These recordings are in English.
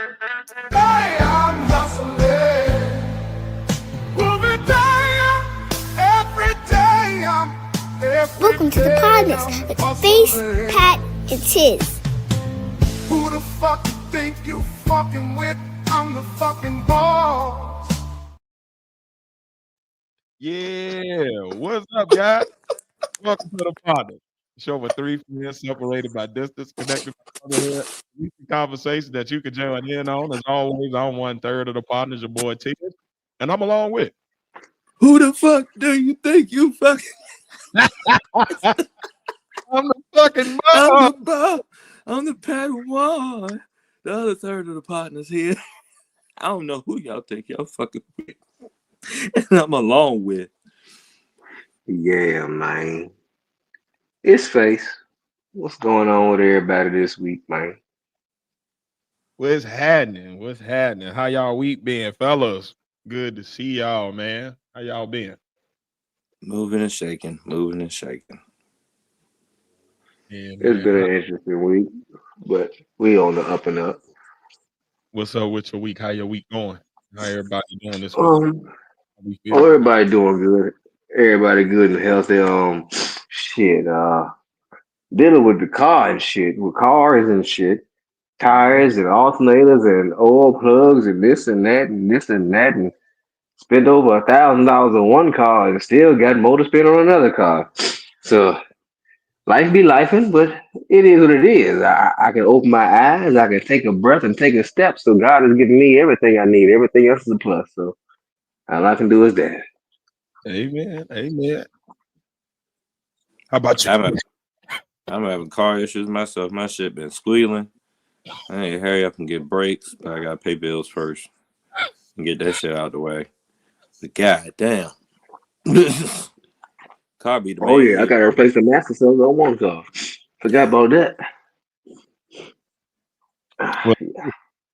I'm hustling. Moving day every day. Welcome to the Podnas with Face, Pat, and Chiz. Who the fuck you think you fucking with? I'm the fucking boss. Yeah, what's up, guys? Welcome to the Podnas. Show for three friends separated by distance, connected by brotherhood. Weekly conversation that you can join in on. As always, I'm 1/3 of the partners, your boy T, and I'm along with. Who the fuck do you think you fucking? I'm the fucking I'm boss. the boss. I'm the Padawan. The other third of the partners here. I don't know who y'all think y'all fucking with. And I'm along with. Yeah, man. It's Face. What's going on with everybody this week, man? What's happening? What's happening? How y'all week been, fellas? Good to see y'all, man. How y'all been? Moving and shaking. Moving and shaking. Yeah, It's man. been an interesting week, but we on the up and up. What's up with your week? How your week going? How everybody doing this week? Um, How we oh, feel? everybody doing good. Everybody good and healthy. Shit. Dealing with the car and shit, with cars and shit, tires and alternators and oil plugs and this and that and this and that, and spent over $1,000 on one car and still got more to spend on another car. So life be lifing, but it is what it is. I can open my eyes, I can take a breath and take a step. So God has given me everything I need. Everything else is a plus. So all I can do is that. Amen. Amen. How about you? I'm having car issues myself. My shit been squealing. I need to hurry up and get brakes, but I gotta pay bills first and get that shit out of the way. But goddamn. Car be the Oh main yeah, I issue. gotta replace the master cylinder on one car. Forgot about that. Well,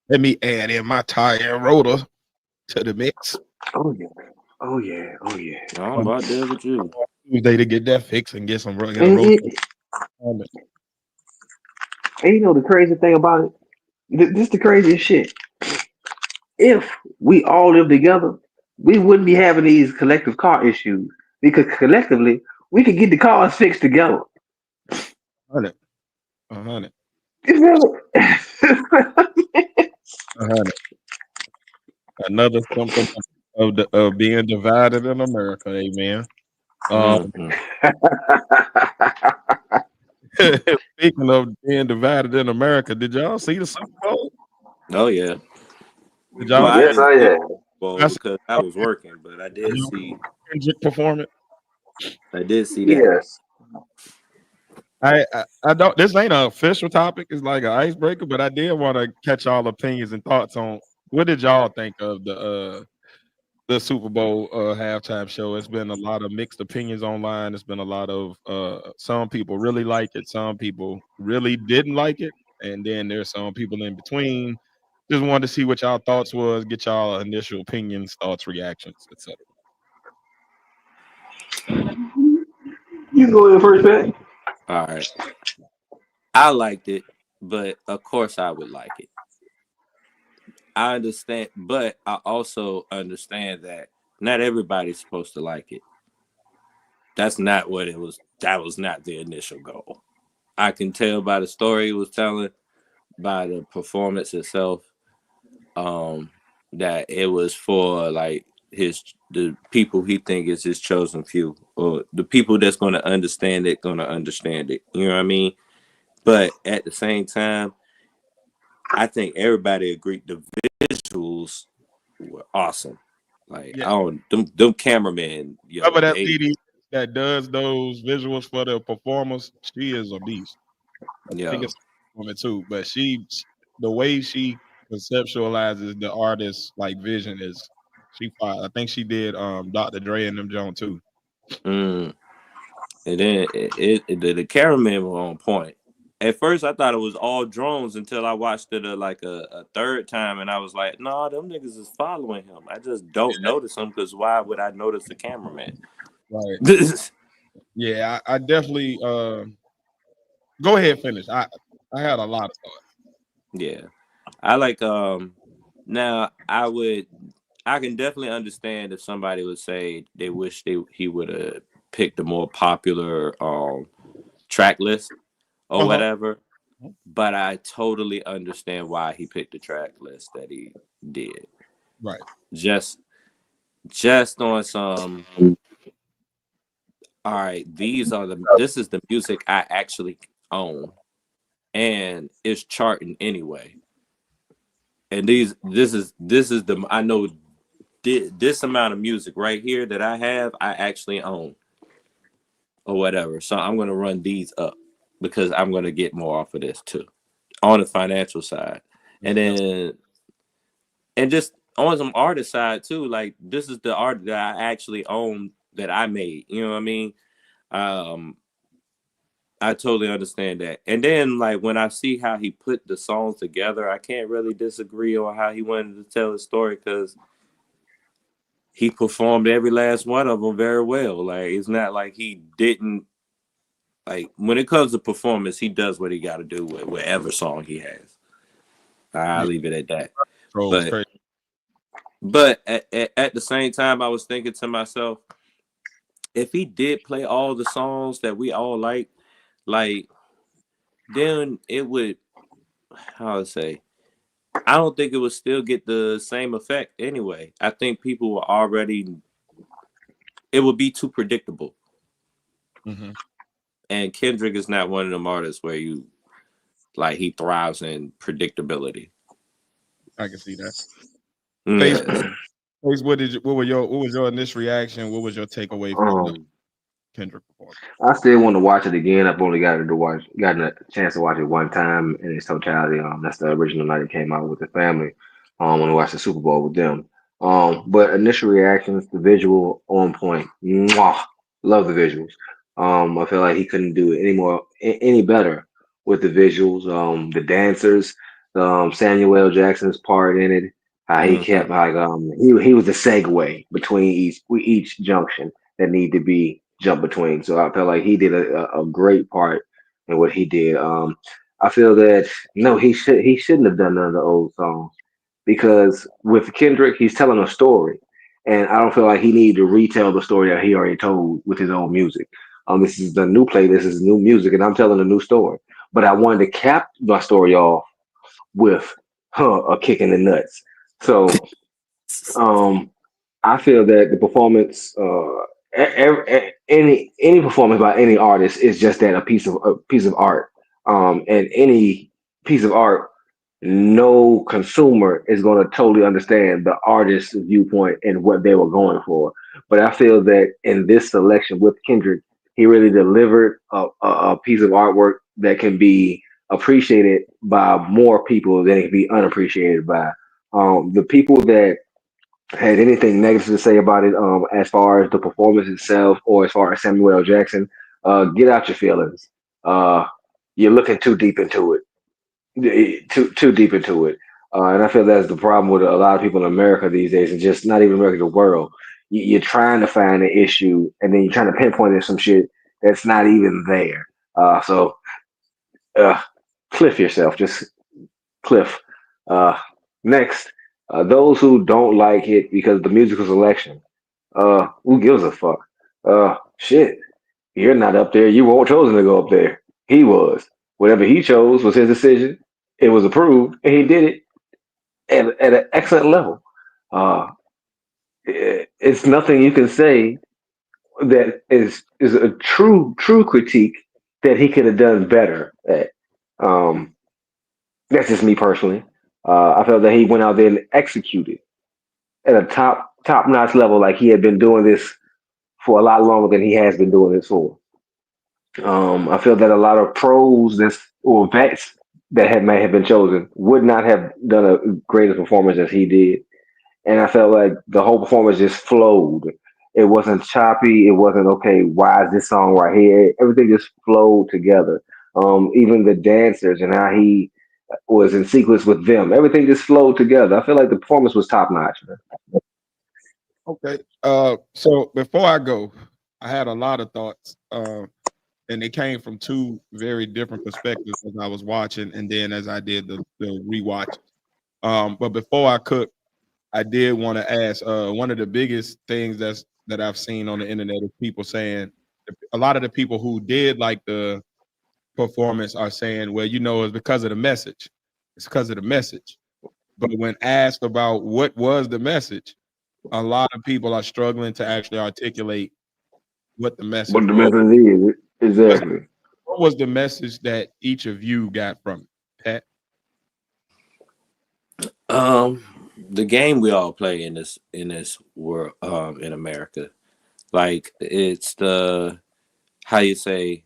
let me add in my tire and rotor to the mix. Oh yeah. Oh yeah. Oh yeah. I'm about there with you. Tuesday to get that fixed and get get a And, rotor. it, and you know the crazy thing about it? This the craziest shit. If we all live together, we wouldn't be having these collective car issues because collectively we could get the cars fixed together. 100. 100. You feel it? 100. Another symptom of being divided in America. Amen. Mm-hmm. Speaking of being divided in America, did y'all see the Super Bowl? Oh yeah. Did Well, y'all? I Yes, didn't I see the am. Super Bowl I see because I was working, but I did see Kendrick performance. that. Yes. I don't. This ain't an official topic. It's like an icebreaker, but I did want to catch all opinions and thoughts on what did y'all think of the Super Bowl halftime show. It's been a lot of mixed opinions online. It's been a lot of some people really like it, some people really didn't like it, and then there's some people in between. Just wanted to see what y'all thoughts was, get y'all initial opinions, thoughts, reactions, etc. You can go in first, man. All right. I liked it, but of course I would like it. I understand, but I also understand that not everybody's supposed to like it. That's not what it was. That was not the initial goal. I can tell by the story he was telling, by the performance itself, that it was for like the people he think is his chosen few, or the people that's going to understand it. You know what I mean? But at the same time, I think everybody agreed the visuals were awesome. Like Yeah, I don't them cameramen, whoever that they lady that does those visuals for the performers, she is a beast. I think yo, it's a woman too, but the way she conceptualizes the artist like vision is she fine. I think she did Dr. Dre and them Jones too. mm. And then the cameramen were on point. At first, I thought it was all drones until I watched it like a third time, and I was like, "No, them niggas is following him. I just don't notice them because why would I notice the cameraman?" Right. Yeah, I definitely go ahead finish. I had a lot of thoughts. Yeah, I like now I can definitely understand if somebody would say they wish he would have picked a more popular track list or Uh-huh. whatever. But I totally understand why he picked the track list that he did. Right. Just on some, all right, this is the music I actually own and it's charting anyway. And this is the I know this amount of music right here that I have, I actually own or whatever. So I'm gonna run these up because I'm gonna get more off of this too on the financial side. And That's then and just on some artist side too, like this is the art that I actually own that I made. You know what I mean? Um, I totally understand that. And then like when I see how he put the songs together, I can't really disagree on how he wanted to tell the story because he performed every last one of them very well. Like it's not like he didn't like when it comes to performance, he does what he got to do with whatever song he has. I'll yeah. leave it at that. So it's But crazy. at the same time, I was thinking to myself, if he did play all the songs that we all like then it would how to say I don't think it would still get the same effect anyway. I think people were already it would be too predictable. Hmm. And Kendrick is not one of them artists where you like he thrives in predictability. I can see that. Face, Yes. what was your initial reaction? What was your takeaway from the Um, Kendrick performance? I still want to watch it again. I've only gotten a chance to watch it one time in its totality. That's the original night it came out with the family. When we watched the Super Bowl with them. But initial reactions, the visual on point. Mwah! Love the visuals. I feel like he couldn't do it any better with the visuals. The dancers, Samuel L. Jackson's part in it. How he Mm-hmm. kept like he was the segue between each junction that need to be jump between. So I felt like he did a great part in what he did. I feel that no, he shouldn't have done none of the old songs because with Kendrick, he's telling a story, and I don't feel like he needed to retell the story that he already told with his own music. This is the new play. This is new music, and I'm telling a new story. But I wanted to cap my story off with a kick in the nuts. So um, I feel that the performance, any performance by any artist is just that a piece of art. And any piece of art, no consumer is going to totally understand the artist's viewpoint and what they were going for. But I feel that in this selection with Kendrick, he really delivered a piece of artwork that can be appreciated by more people than it can be unappreciated by. The people that had anything negative to say about it, as far as the performance itself or as far as Samuel L. Jackson, get out your feelings. Uh, you're looking too deep into it, too deep into it. And I feel that's the problem with a lot of people in America these days, and just not even America, the world. You're trying to find an issue, and then you're trying to pinpoint it some shit that's not even there. So uh, cliff yourself, just cliff. Uh, next, those who don't like it because the musical selection. Who gives a fuck? Shit. You're not up there. You weren't chosen to go up there. He was. Whatever he chose was his decision. It was approved, and he did it at an excellent level. Uh, it's nothing you can say that is a true critique that he could have done better at. Um, that's just me personally. I felt that he went out there and executed at a top notch level, like he had been doing this for a lot longer than he has been doing this for. I feel that a lot of pros or vets that may have been chosen would not have done a greater performance as he did, and I felt like the whole performance just flowed. It wasn't choppy. It wasn't okay. Why is this song right here? Everything just flowed together. Even the dancers and how he was in sequence with them, everything just flowed together. I feel like the performance was top notch. Okay. So before I go, I had a lot of thoughts. And it came from two very different perspectives as I was watching, and then as I did the rewatch. But before I cook, I did want to ask. One of the biggest things that I've seen on the internet is people saying a lot of the people who did like the performance are saying, well, it's because of the message. It's because of the message. But when asked about what was the message, a lot of people are struggling to actually articulate what the What message the was. message is exactly. What was the message that each of you got from it, Pat? The game we all play in this world, in America, like it's the how you say,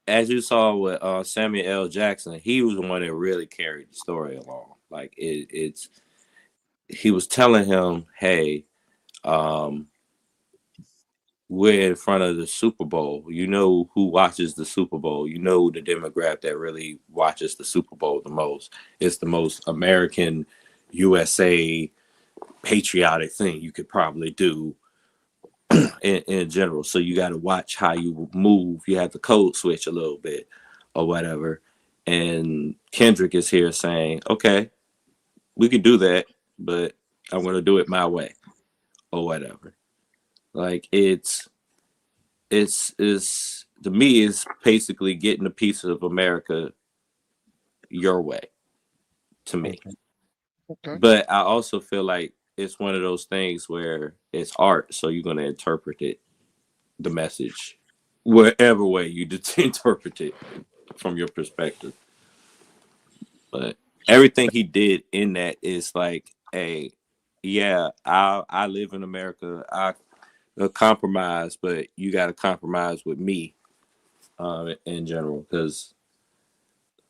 as you saw with Samuel L. Jackson, he was the one that really carried the story along. Like it's he was telling him, hey, um, we're in front of the Super Bowl. You know who watches the Super Bowl. You know the demographic that really watches the Super Bowl the most. It's the most American, USA patriotic thing you could probably do in general. So you got to watch how you move. You have to code switch a little bit or whatever. And Kendrick is here saying, okay, we could do that, but I'm going to do it my way or whatever. Like it's to me is basically getting a piece of America your way to me. Okay. Okay. But I also feel like it's one of those things where it's art, so you're going to interpret it, the message, whatever way you interpret it from your perspective. But everything he did in that is like, hey, yeah, I live in America. I compromise, but you got to compromise with me in general because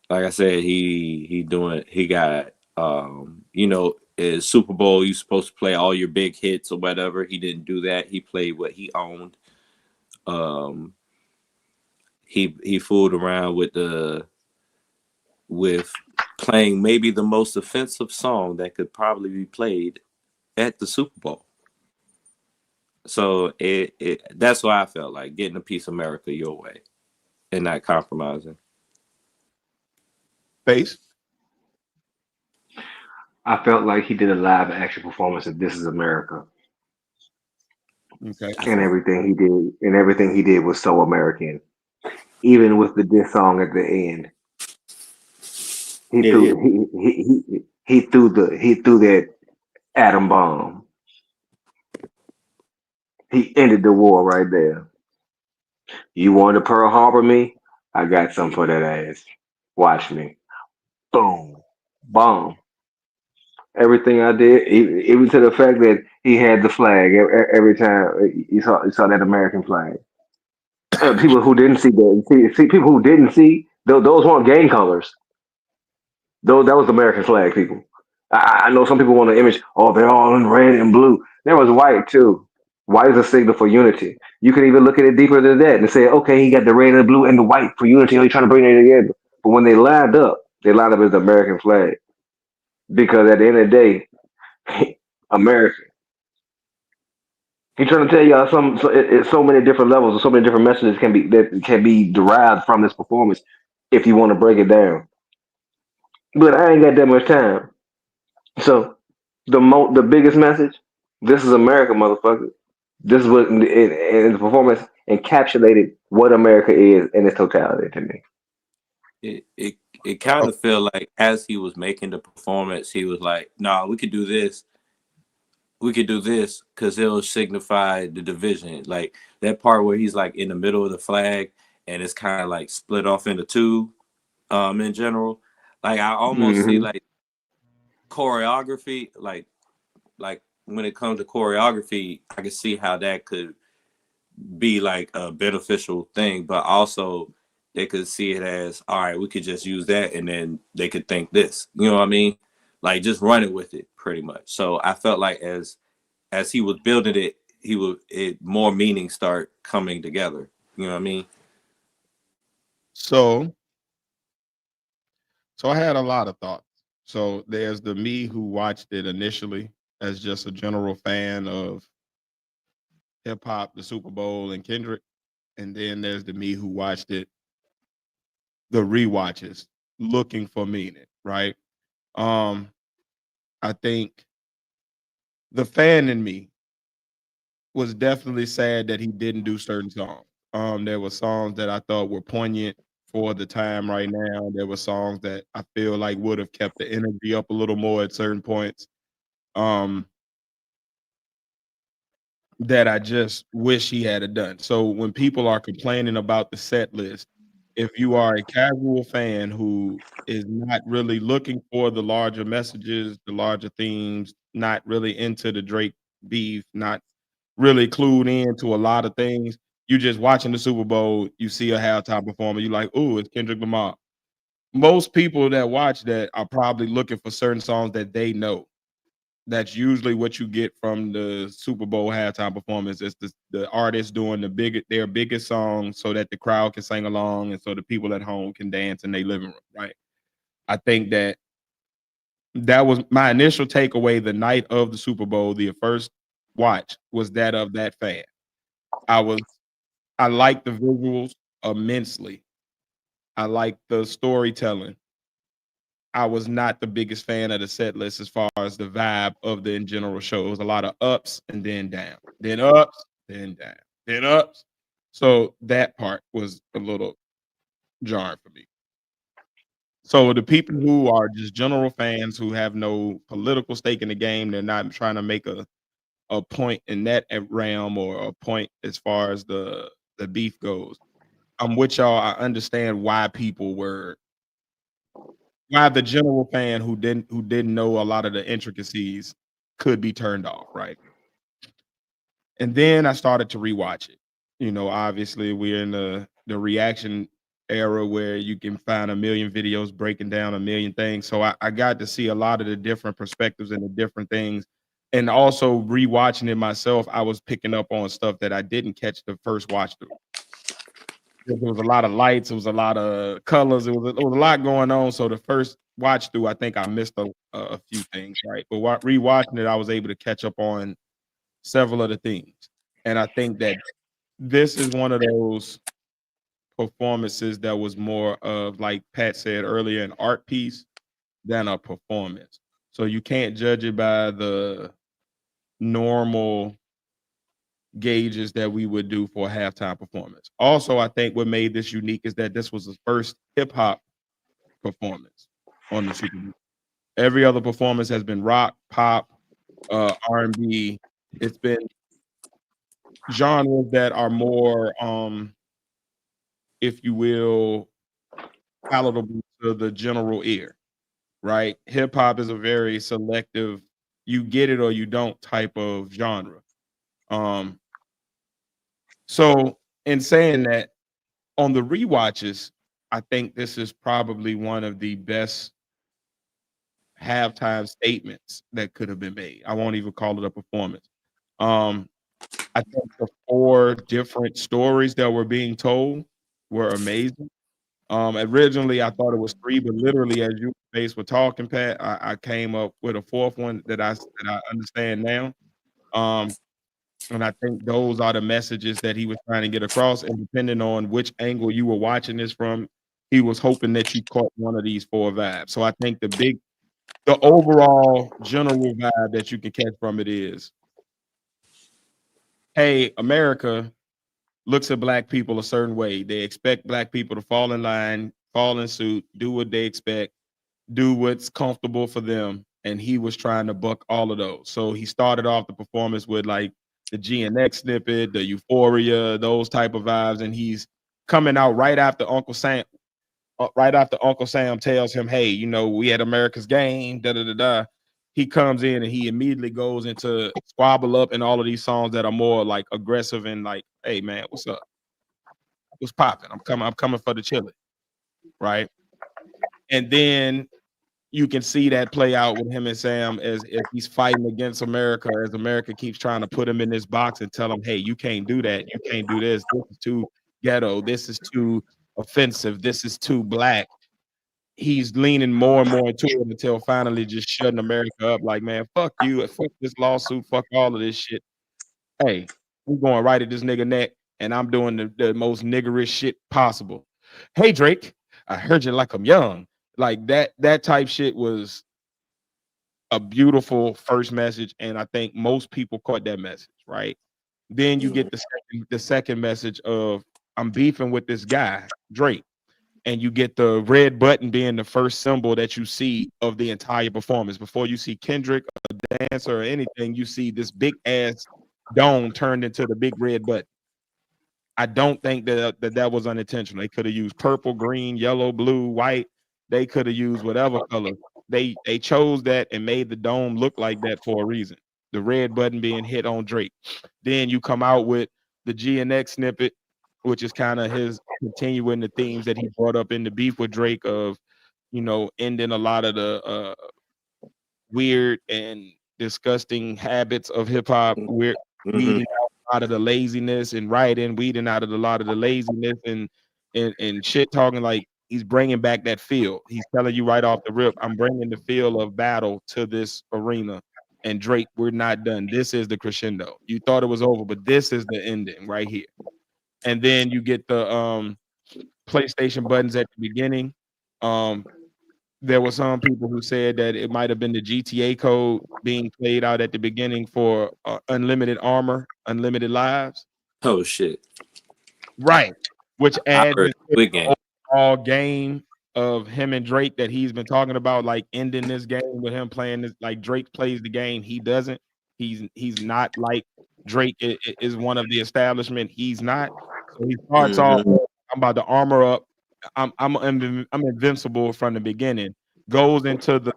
like I said, he got is Super Bowl you supposed to play all your big hits or whatever. He didn't do that. He played what he owned. Um he fooled around with playing maybe the most offensive song that could probably be played at the Super Bowl. So it that's why I felt like getting a piece of America your way and not compromising. Face. I felt like he did a live action performance of This Is America, Okay. I and feel everything he did was so American. Even with the diss song at the end, he it threw is. he threw that atom bomb. He ended the war right there. You want to Pearl Harbor me? I got something for that ass. Watch me. Boom. Bomb. Everything I did, even to the fact that he had the flag every time you saw that American flag. People who didn't see that, people who didn't see those weren't gang colors. Those that was the American flag. People, I know some people want to image. Oh, they're all in red and blue. There was white too. White is a signal for unity. You can even look at it deeper than that and say, okay, he got the red and the blue and the white for unity. Oh, he's trying to bring it together. But when they lined up as the American flag because at the end of the day, America. He's trying to tell y'all it's so many different levels and so many different messages can be derived from this performance if you want to break it down. But I ain't got that much time. So the biggest message, this is America, motherfucker. This is what in the performance encapsulated what America is in its totality to me. It kind Oh, of feel like as he was making the performance, he was like, "Nah, we could do this. We could do this because it'll signify the division." Like that part where he's like in the middle of the flag and it's kind of like split off into two. In general, like I almost see Hmm. like choreography, like when it comes to choreography, I can see how that could be like a beneficial thing, but also they could see it as all right, we could just use that and then they could think this. You know what I mean? Like just run it with it pretty much. So I felt like as he was building it, he would it more meaning start coming together. You know what I mean? so so I had a lot of thoughts. So there's the me who watched it initially as just a general fan of hip hop, the Super Bowl, and Kendrick, and then there's the me who watched it the rewatches looking for meaning. right? Um, I think the fan in me was definitely sad that he didn't do certain songs. There were songs that I thought were poignant for the time right now. There were songs that I feel like would have kept the energy up a little more at certain points. Um, that I just wish he had done. So when people are complaining about the set list, if you are a casual fan who is not really looking for the larger messages, the larger themes, not really into the Drake beef, not really clued in to a lot of things, you just watching the Super Bowl, you see a halftime performer, you like, "Ooh, it's Kendrick Lamar." Most people that watch that are probably looking for certain songs that they know. That's usually what you get from the Super Bowl halftime performance. It's the artist doing their biggest song so that the crowd can sing along and so the people at home can dance in their living room, right? I think that was my initial takeaway the night of the Super Bowl, the first watch was that of that fan. I was I liked the visuals immensely. I liked the storytelling. I was not the biggest fan of the set list as far as the vibe of the in general show. It was a lot of ups and then down, then ups, then down, then ups. So that part was a little jarring for me. So the people who are just general fans who have no political stake in the game, they're not trying to make a point in that realm or a point as far as the beef goes. I'm with y'all. I understand why the general fan who didn't know a lot of the intricacies could be turned off, right? And then I started to rewatch it. You know, obviously we're in the reaction era where you can find a million videos breaking down a million things. So I got to see a lot of the different perspectives and the different things. And also rewatching it myself, I was picking up on stuff that I didn't catch the first watch through. There was a lot of lights, it was a lot of colors, it was a lot going on. So the first watch through, I think I missed a few things, right? But rewatching it, I was able to catch up on several of the things. And I think that this is one of those performances that was more of, like Pat said earlier, an art piece than a performance. So you can't judge it by the normal gauges that we would do for a halftime performance. Also, I think what made this unique is that this was the first hip hop performance on the Super Bowl. Every other performance has been rock, pop, R&B. It's been genres that are more, if you will, palatable to the general ear, right? Hip hop is a very selective, you get it or you don't type of genre. Um, so in saying that, on the rewatches, I think this is probably one of the best halftime statements that could have been made. I won't even call it a performance. Um, I think the 4 different stories that were being told were amazing. Originally, I thought it was 3, but literally, as you and Face were talking, Pat, I came up with a 4th one that I understand now. Um, and I think those are the messages that he was trying to get across, and depending on which angle you were watching this from, he was hoping that you caught one of these 4 vibes. So I think the overall general vibe that you can catch from it is, hey, America looks at black people a certain way. They expect black people to fall in line, fall in suit, do what they expect, do what's comfortable for them. And he was trying to buck all of those. So he started off the performance with like the GNX snippet, the Euphoria, those type of vibes. And he's coming out right after Uncle Sam tells him, "Hey, you know, we had America's game." Da da da da. He comes in and he immediately goes into Squabble Up and all of these songs that are more like aggressive and like, "Hey man, what's up? What's popping? I'm coming for the chili," right? And then you can see that play out with him and Sam as if he's fighting against America, as America keeps trying to put him in this box and tell him, "Hey, you can't do that. You can't do this. This is too ghetto. This is too offensive. This is too black." He's leaning more and more into it until finally just shutting America up like, "Man, fuck you, fuck this lawsuit, fuck all of this shit. Hey, I'm going right at this nigga neck, and I'm doing the most niggerish shit possible. Hey, Drake, I heard you like I'm young. Like that type shit was a beautiful first message, and I think most people caught that message, right? Then you get the second message of I'm beefing with this guy, Drake. And you get the red button being the first symbol that you see of the entire performance. Before you see Kendrick, a dancer, or anything, you see this big ass dome turned into the big red button. I don't think that was unintentional. They could have used purple, green, yellow, blue, white. They could have used whatever color. They chose that and made the dome look like that for a reason. The red button being hit on Drake. Then you come out with the GNX snippet, which is kind of his continuing the themes that he brought up in the beef with Drake of, ending a lot of the weird and disgusting habits of hip hop. We're weeding out a lot of the laziness and writing, weeding out of a lot of the laziness and shit talking. Like he's bringing back that feel. He's telling you right off the rip, I'm bringing the feel of battle to this arena. And Drake, we're not done. This is the crescendo. You thought it was over, but this is the ending right here. And then you get the PlayStation buttons at the beginning. There were some people who said that it might have been the GTA code being played out at the beginning for unlimited armor, unlimited lives. Oh shit! Right, which I adds heard into the quick game. overall game of him and Drake that he's been talking about, like ending this game with him playing this. Like Drake plays the game, he doesn't. He's not like Drake is one of the establishment. He's not. So he starts off. I'm about to armor up. I'm invincible from the beginning. Goes into the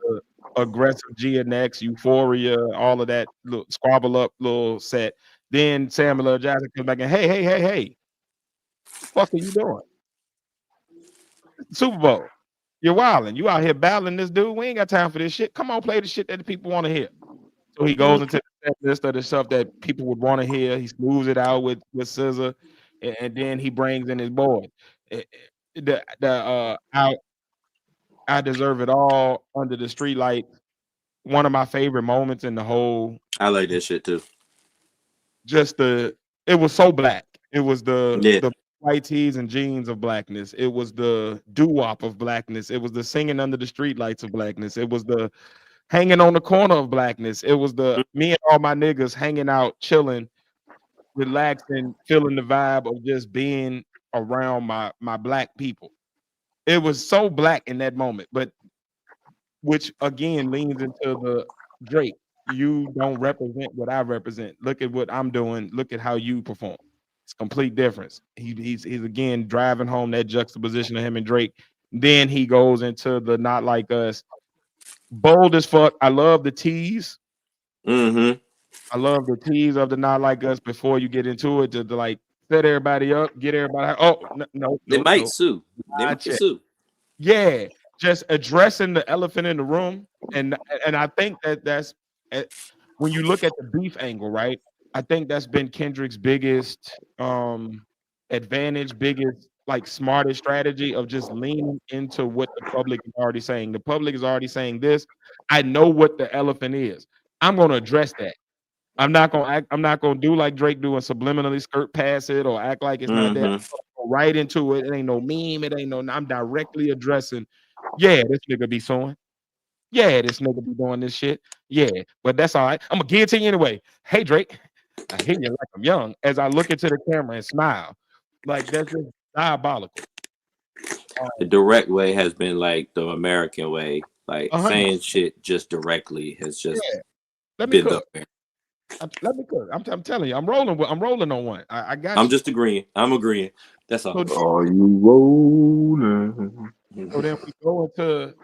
aggressive GNX, Euphoria, all of that little squabble up little set. Then Samuel L. Jackson comes back and hey, fuck are you doing? Super Bowl. You're wilding. You out here battling this dude. We ain't got time for this shit. Come on, play the shit that the people want to hear. So he goes into the set list of the stuff that people would want to hear. He smooths it out with SZA, and then he brings in his boy. I deserve it all under the street light. One of my favorite moments in the whole. I like that shit too. It was so black. It was Yeah. the white tees and jeans of blackness. It was the doo-wop of blackness. It was the singing under the street lights of blackness. It was the hanging on the corner of blackness. It was the me and all my niggas hanging out, chilling, relaxing, feeling the vibe of just being around my black people. It was so black in that moment, but which again leans into the Drake. You don't represent what I represent. Look at what I'm doing. Look at how you perform. It's complete difference. He's again driving home that juxtaposition of him and Drake. Then he goes into the not like us, bold as fuck. I love the tease. I love the tease of the not like us before you get into it to like set everybody up, get everybody. Oh no, They might sue. They might sue. Yeah, just addressing the elephant in the room, and I think that's when you look at the beef angle, right? I think that's been Kendrick's biggest advantage, biggest like smartest strategy of just leaning into what the public is already saying. The public is already saying this. I know what the elephant is. I'm going to address that. I'm not gonna do like Drake doing subliminally skirt past it or act like it's not there. Go right into it. It ain't no meme. It ain't no. I'm directly addressing. Yeah, this nigga be suing. Yeah, this nigga be doing this shit. Yeah, but that's all right. I'm gonna give it to you anyway. Hey Drake, I hear you like I'm young. As I look into the camera and smile, like that's just diabolical. The direct way has been like the American way, like 100. saying shit just directly has just Let me been cook. there. Let me cook. I'm telling you, I'm rolling on one. I got. I'm you. just agreeing. I'm agreeing. That's all. Are you rolling? So then we go into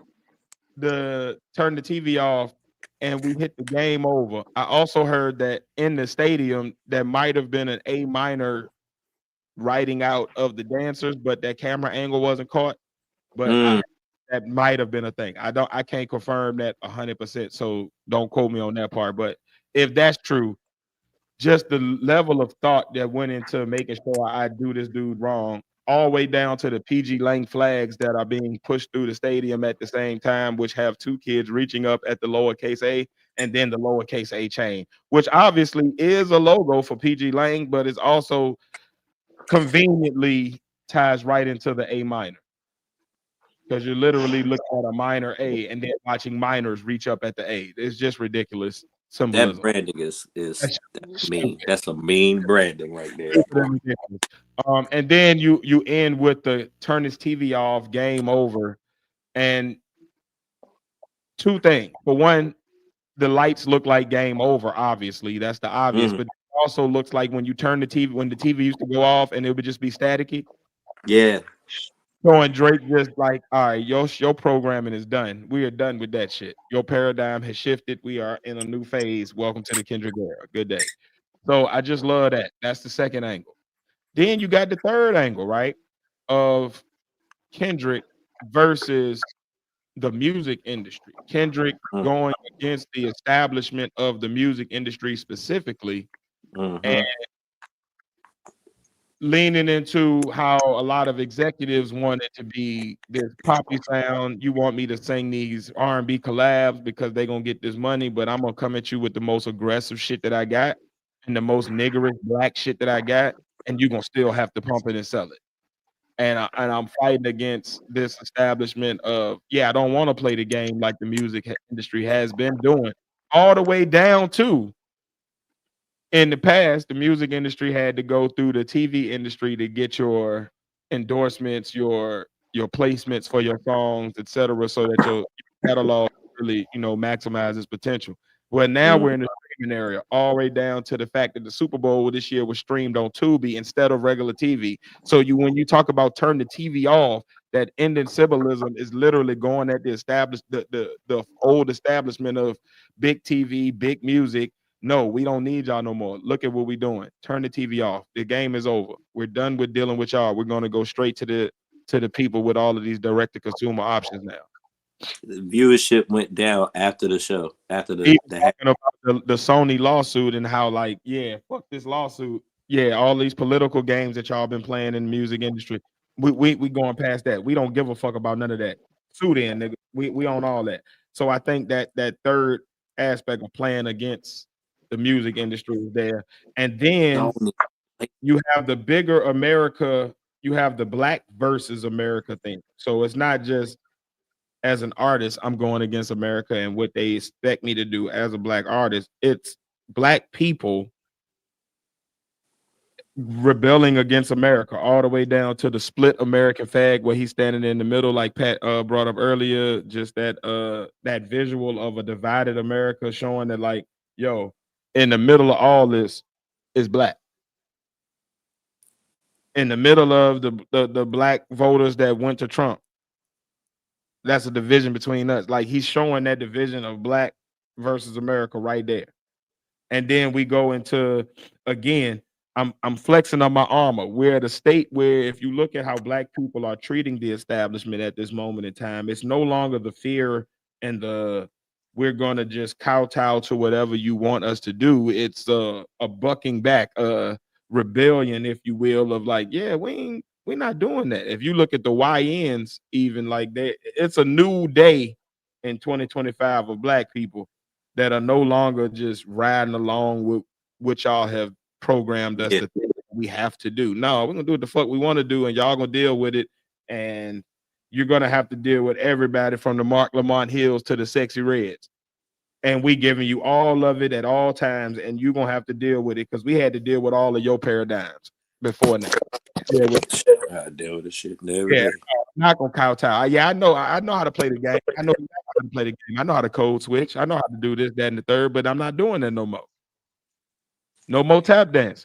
turn the TV off and we hit the game over. I also heard that in the stadium that might have been an A minor writing out of the dancers, but that camera angle wasn't caught. But that might have been a thing. I can't confirm that 100%. So don't quote me on that part. But if that's true, just the level of thought that went into making sure I do this dude wrong, all the way down to the PG Lang flags that are being pushed through the stadium at the same time, which have two kids reaching up at the lowercase a and then the lowercase a chain, which obviously is a logo for PG Lang, but it's also conveniently ties right into the A minor. because you're literally looking at a minor A and then watching minors reach up at the A. It's just ridiculous That symbolism. branding is That's mean. stupid. That's a mean branding right there. Stupid and ridiculous. And then you end with the turn his TV off, game over, and two things. For one, the lights look like game over. Obviously, that's the obvious. Mhm. But it also looks like when you turn the TV, when the TV used to go off and it would just be staticky. Yeah. Showing Drake just like, all right, your programming is done. We are done with that shit. Your paradigm has shifted. We are in a new phase. Welcome to the Kendrick era. Good day. So I just love that. That's the second angle. Then you got the third angle, right? Of Kendrick versus the music industry. Kendrick Mm. going against the establishment of the music industry specifically, and Mhm. leaning into how a lot of executives want it to be this poppy sound. You want me to sing these R&B collabs because they're gonna get this money, but I'm gonna come at you with the most aggressive shit that I got and the most niggerish black shit that I got, and you're gonna still have to pump it and sell it. And I'm fighting against this establishment of, yeah, I don't want to play the game like the music industry has been doing, all the way down to, in the past, the music industry had to go through the TV industry to get your endorsements, your placements for your songs, etc., so that your catalog really, maximizes potential. Well, now Mm. we're in the streaming area, all the way down to the fact that the Super Bowl this year was streamed on Tubi instead of regular TV. So when you talk about turn the TV off, that ending symbolism is literally going at the old establishment of big TV, big music. No, we don't need y'all no more. Look at what we're doing. Turn the TV off. The game is over. We're done with dealing with y'all. We're gonna go straight to the people with all of these direct to consumer options now. The viewership went down after the show. After Even the talking about the Sony lawsuit and how, like, yeah, fuck this lawsuit. Yeah, all these political games that y'all been playing in the music industry. We going past that. We don't give a fuck about none of that. Sue in, nigga. We own all that. So I think that third aspect of playing against the music industry is there. And then Sony. you have the bigger America, you have the black versus America thing. So it's not just as an artist, I'm going against America and what they expect me to do as a black artist. It's black people rebelling against America, all the way down to the split American flag where he's standing in the middle, like Pat brought up earlier. Just that visual of a divided America, showing that, like, yo, in the middle of all this is black. In the middle of the black voters that went to Trump, that's a division between us. Like, he's showing that division of black versus America right there. And then we go into, again, I'm flexing on my armor. We're at a state where, if you look at how black people are treating the establishment at this moment in time, it's no longer the fear and the we're gonna just kowtow to whatever you want us to do. It's a bucking back, rebellion, if you will, of like, yeah, we're not doing that. If you look at the YNs, even like that, it's a new day in 2025 of black people that are no longer just riding along with what y'all have programmed us Yeah. to think we have to do. No, we're gonna do what the fuck we want to do, and y'all gonna deal with it. And you're gonna have to deal with everybody from the Mark Lamont Hills to the Sexy Reds. And we giving you all of it at all times, and you're gonna have to deal with it because we had to deal with all of your paradigms before now. Yeah, I deal with this shit every yeah, day. not gonna kowtow. Yeah, I know how to play the game. I know how to play the game. I know how to code switch. I know how to do this, that, and the third, but I'm not doing that no more. No more tap dance.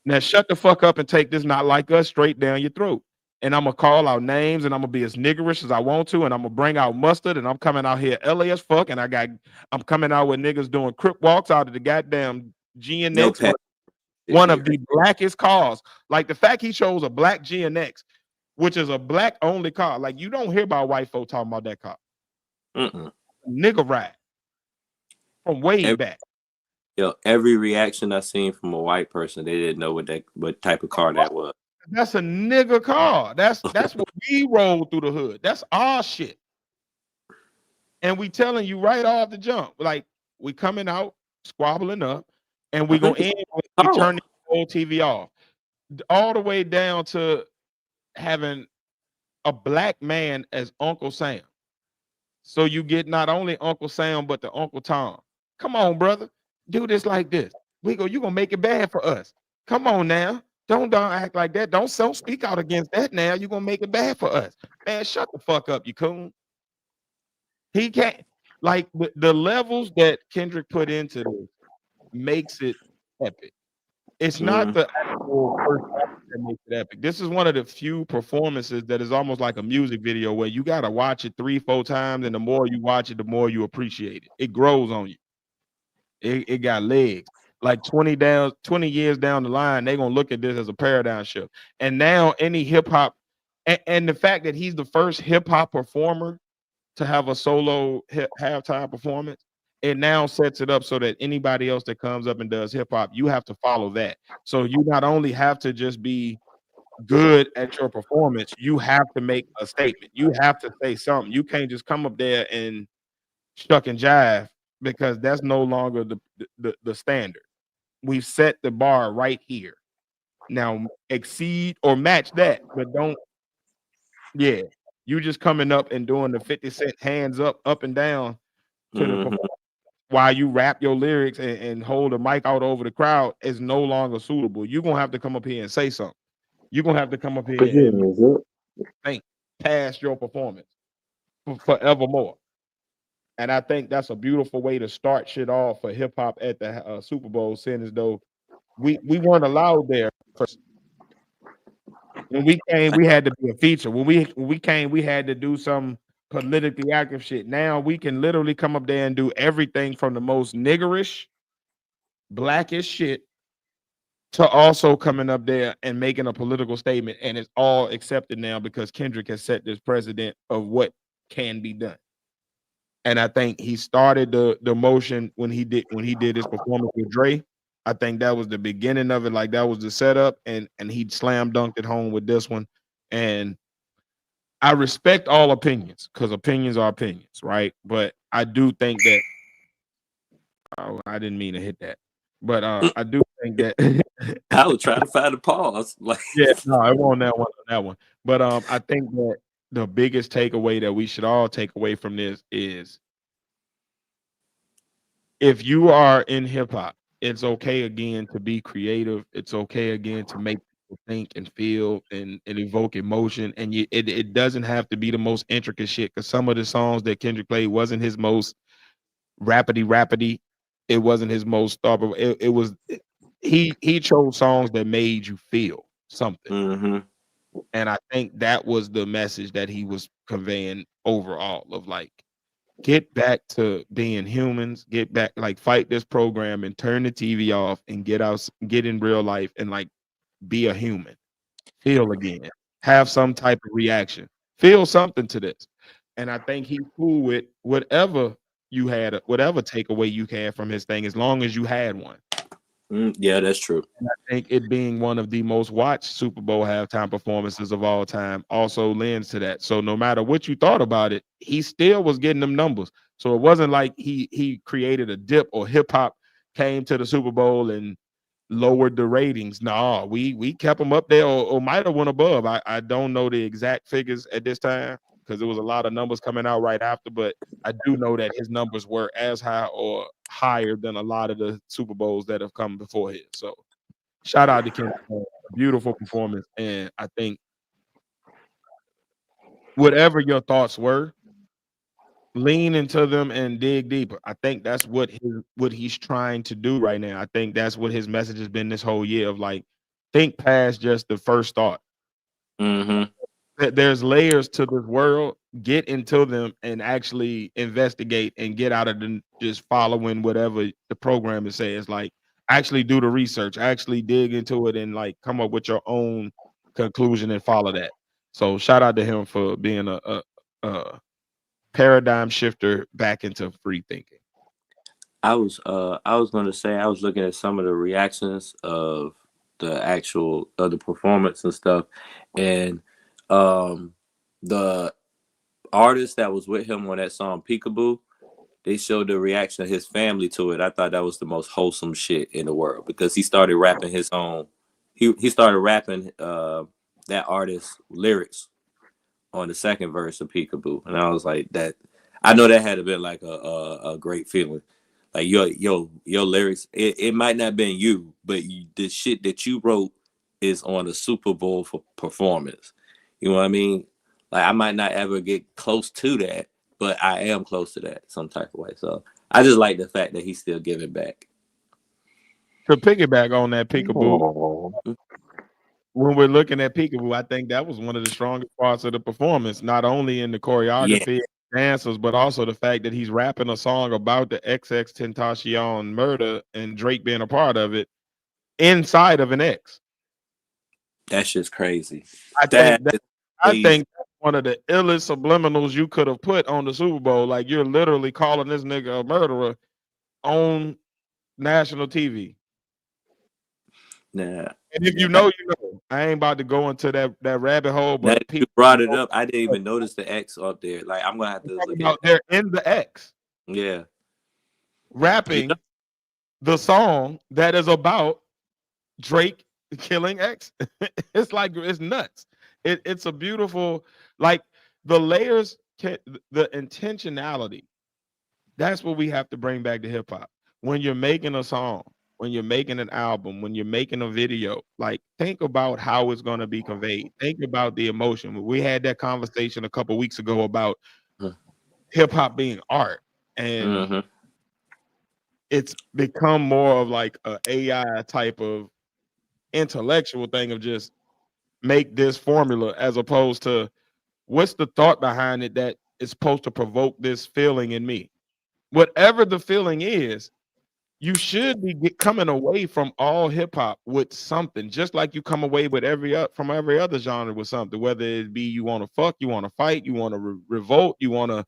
Now shut the fuck up and take this not like us straight down your throat. And I'm gonna call out names and I'm gonna be as niggerish as I want to, and I'm gonna bring out mustard, and I'm coming out here LA as fuck, and I'm coming out with niggas doing crip walks out of the goddamn No GNX, pet one here. of the blackest cars. Like, the fact he chose a black GNX, which is a black only car. Like, you don't hear about white folk talking about that car. Mm-mm. Nigga ride from way back. Every reaction I seen from a white person, they didn't know what type of car that was. That's a nigga car. That's what we roll through the hood. That's our shit. And we telling you right off the jump, like, we coming out squabbling up, and we gonna end with we turn the whole TV off, all the way down to having a black man as Uncle Sam. So you get not only Uncle Sam, but the Uncle Tom. Come on, brother. Do this like this. You gonna make it bad for us. Come on now. Don't act like that. Don't speak out against that now. You're gonna make it bad for us. Man, shut the fuck up, you coon. He can't like the levels that Kendrick put into this makes it epic. It's not Mm. the actual first album that makes it epic. This is one of the few performances that is almost like a music video where you gotta watch it 3, 4 times, and the more you watch it, the more you appreciate it. It grows on you. It got legs. Like 20 years down the line, they're gonna look at this as a paradigm shift. And now any hip hop and the fact that he's the first hip hop performer to have a solo halftime performance, it now sets it up so that anybody else that comes up and does hip hop, you have to follow that. So you not only have to just be good at your performance, you have to make a statement. You have to say something. You can't just come up there and shuck and jive because that's no longer the standard. We've set the bar right here. Now exceed or match that, but don't. Yeah, you just coming up and doing the 50 Cent hands up and down to the Mhm. while you rap your lyrics and hold the mic out over the crowd is no longer suitable. You're gonna have to come up here and say something. You're gonna have to come up here and Forgiveness, yeah. think past your performance forevermore. And I think that's a beautiful way to start shit off for hip hop at the Super Bowl, seeing as though we weren't allowed there first. When we came, we had to be a feature. When we came, we had to do some politically active shit. Now we can literally come up there and do everything from the most niggerish, blackish shit to also coming up there and making a political statement, and it's all accepted now because Kendrick has set this precedent of what can be done. And I think he started the motion when he did his performance with Dre. I think that was the beginning of it, like that was the setup, and he slam dunked it home with this one. And I respect all opinions because opinions are opinions, right? But I do think that oh, I didn't mean to hit that, but I do think that I was trying to find a pause. Like, yeah, no, it won't that one on that one. But I think that the biggest takeaway that we should all take away from this is if you are in hip hop, it's okay again to be creative. It's okay again to make people think and feel and evoke emotion. And it doesn't have to be the most intricate shit because some of the songs that Kendrick played wasn't his most rapidy. It wasn't his most thought. It was he chose songs that made you feel something. mm-hmm. And I think that was the message that he was conveying overall of like, get back to being humans, get back, like fight this program and turn the TV off and get in real life and like be a human, feel again, have some type of reaction, feel something to this. And I think he's cool with whatever whatever takeaway you had from his thing, as long as you had one. Yeah, that's true. And I think it being one of the most watched Super Bowl halftime performances of all time also lends to that. So no matter what you thought about it, he still was getting them numbers. So it wasn't like he created a dip or hip hop came to the Super Bowl and lowered the ratings. No, we kept them up there or might have went above. I don't know the exact figures at this time because there was a lot of numbers coming out right after, but I do know that his numbers were as high or higher than a lot of the Super Bowls that have come before his. So shout out to Kendrick, man. Beautiful performance. And I think whatever your thoughts were, lean into them and dig deeper. I think that's what he's trying to do right now. I think that's what his message has been this whole year of like, think past just the first thought. Mm-hmm. There's layers to this world. Get into them and actually investigate and get out of the just following whatever the program is saying. It's like actually do the research, actually dig into it and like come up with your own conclusion and follow that. So shout out to him for being a paradigm shifter back into free thinking. I was gonna say I was looking at some of the reactions of the actual of the performance and stuff, and the artist that was with him on that song Peekaboo, they showed the reaction of his family to it. I thought that was the most wholesome shit in the world because he started rapping his own. He started rapping that artist's lyrics on the second verse of Peekaboo, and I was like, that. I know that had to been like a great feeling. Like your lyrics, it might not have been you, but the shit that you wrote is on a Super Bowl for performance. You know what I mean? Like I might not ever get close to that, but I am close to that some type of way. So I just like the fact that he's still giving back. To piggyback on that Peekaboo, Oh, when we're looking at Peekaboo, I think that was one of the strongest parts of the performance, not only in the Yeah, choreography, dancers, but also the fact that he's rapping a song about the XX Tentacion murder and Drake being a part of it inside of an X. that shit's crazy. I That think that is I crazy. think that's one of the illest subliminals you could have put on the Super Bowl. Like you're literally calling this nigga a murderer on national TV. Nah, And if you nah. know, you know. I ain't about to go into that rabbit hole, Now but that you people brought it up, I didn't even notice the X up there. Like I'm gonna have to talking look at about that. they're in the X Yeah, you know, rapping the song that is about Drake killing X. It's like it's nuts. It's a beautiful, like the layers, the intentionality. That's what we have to bring back to hip hop. When you're making a song, when you're making an album, when you're making a video, like think about how it's going to be conveyed. Think about the emotion. We had that conversation a couple weeks ago about hip hop being art, and mm-hmm. it's become more of like a AI type of intellectual thing of just make this formula as opposed to what's the thought behind it that is supposed to provoke this feeling in me. Whatever the feeling is, you should be coming away from all hip hop with something, just like you come away with from every other genre with something. Whether it be you want to fuck, you want to fight, you want to revolt, you want to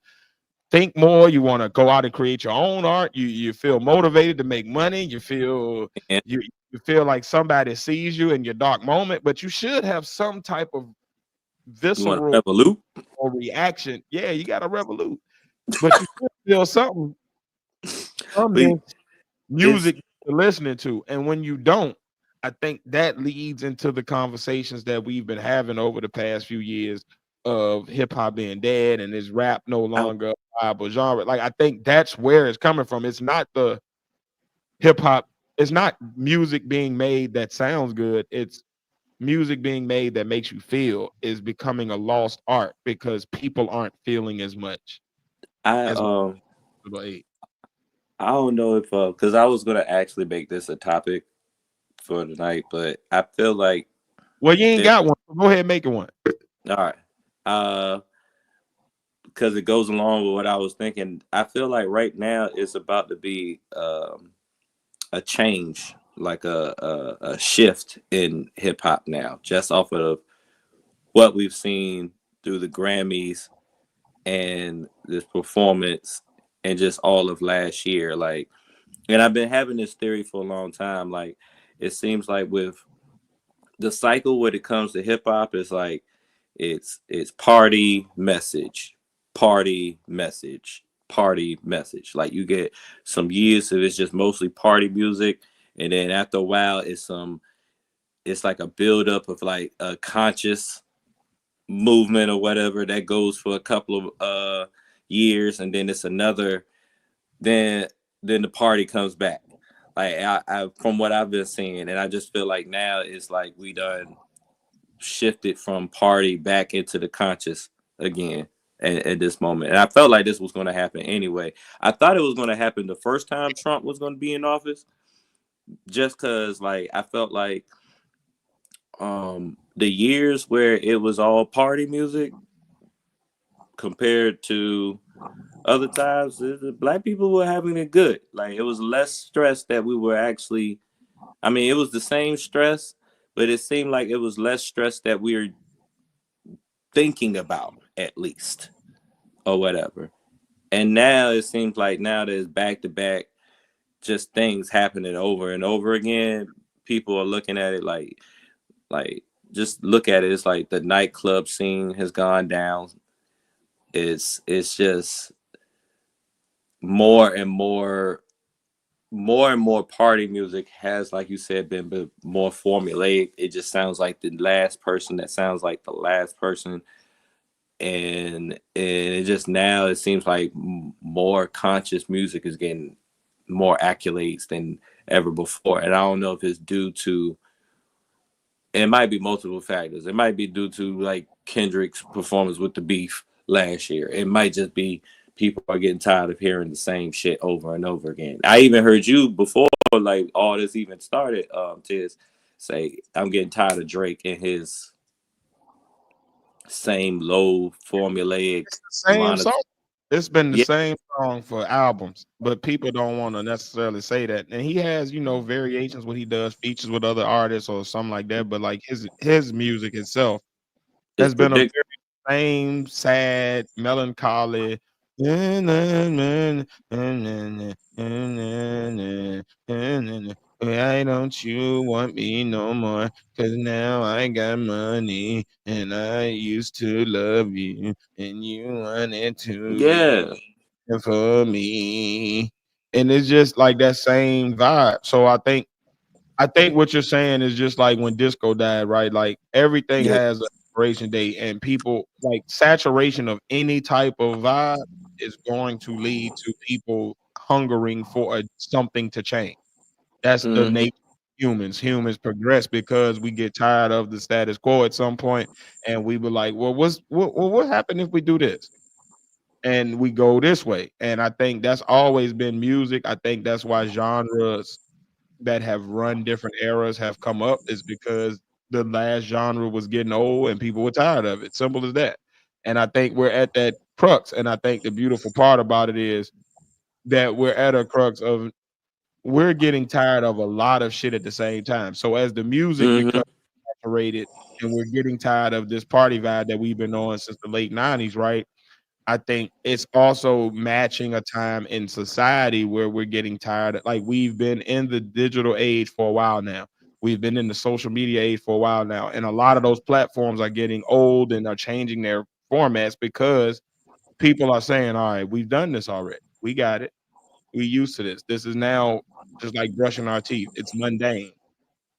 think more, you want to go out and create your own art. You feel motivated to make money. And You feel like somebody sees you in your dark moment, but you should have some type of you want to visceral revolute? or reaction. Yeah, you got to revolute, but you should feel something from But this it's music you're listening to. And when you don't, I think that leads into the conversations that we've been having over the past few years of hip hop being dead and is rap no I, longer a viable genre. Like I think that's where it's coming from. It's not the hip hop, it's not music being made that sounds good. It's music being made that makes you feel is becoming a lost art because people aren't feeling as much I as um well. I don't know if because I was gonna actually make this a topic for tonight, but I feel like Well, you ain't that got one. So go ahead and make it one. all right. Because it goes along with what I was thinking. I feel like right now it's about to be a change, like a shift in hip hop now, just off of what we've seen through the Grammys and this performance and just all of last year. Like, and I've been having this theory for a long time. Like, it seems like with the cycle when it comes to hip hop is like it's party message, party message, party message. Like you get some years of it's just mostly party music, and then after a while it's like a buildup of like a conscious movement or whatever that goes for a couple of years, and then it's another. Then then the party comes back. Like I from what I've been seeing, and I just feel like now it's like we done shifted from party back into the conscious again at this moment. And I felt like this was going to happen anyway. I thought it was going to happen the first time Trump was going to be in office, just because like I felt like the years where it was all party music compared to other times, black people were having it good. Like it was less stress that we were actually. I mean, it was the same stress, but it seemed like it was less stress that we were thinking about, at least, or whatever. And now it seems like now there's back to back just things happening over and over again. People are looking at it like just look at it. It's like the nightclub scene has gone down. It's just more and more party music has, like you said, been more formulaic. It just sounds like the last person that sounds like the last person. and it just now it seems like more conscious music is getting more accolades than ever before. And I don't know if it's due to, it might be multiple factors. It might be due to like Kendrick's performance with the Beef last year. It might just be people are getting tired of hearing the same shit over and over again. I even heard you before, like all this even started, Tiz, say I'm getting tired of Drake and his same low formulaic Same monotone. song. It's been the Yeah. same song for albums, but people don't want to necessarily say that. And he has, variations when he does features with other artists or something like that. But like his music itself It's has been a predictable. very same sad, melancholy. Why don't you want me no more? Cause now I got money and I used to love you and you wanted to be Yeah. for me. And it's just like that same vibe. So I think what you're saying is just like when disco died, right? Like everything Yeah. has an expiration date, and people like saturation of any type of vibe is going to lead to people hungering for something to change. That's the Hmm. nature of humans. Humans progress because we get tired of the status quo at some point, and we were like, "Well, what happened if we do this?" And we go this way. And I think that's always been music. I think that's why genres that have run different eras have come up is because the last genre was getting old and people were tired of it. Simple as that. And I think we're at that crux. And I think the beautiful part about it is that we're at a crux of we're getting tired of a lot of shit at the same time. So as the music Hmm. becomes saturated and we're getting tired of this party vibe that we've been on since the late 90s, right? I think it's also matching a time in society where we're getting tired of, like we've been in the digital age for a while now. We've been in the social media age for a while now. And a lot of those platforms are getting old and are changing their formats because people are saying, all right, we've done this already. We got it. We used to this. This is now just like brushing our teeth. It's mundane.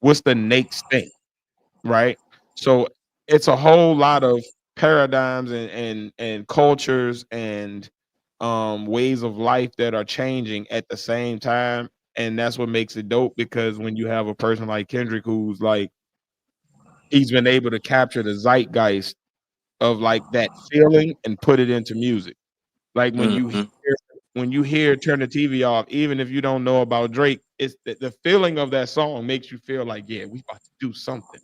What's the next thing? Right? So it's a whole lot of paradigms and cultures and ways of life that are changing at the same time. And that's what makes it dope because when you have a person like Kendrick who's like he's been able to capture the zeitgeist of like that feeling and put it into music. Like Hmm. when you hear turn the TV off, even if you don't know about Drake, it's the feeling of that song makes you feel like, yeah, we about to do something.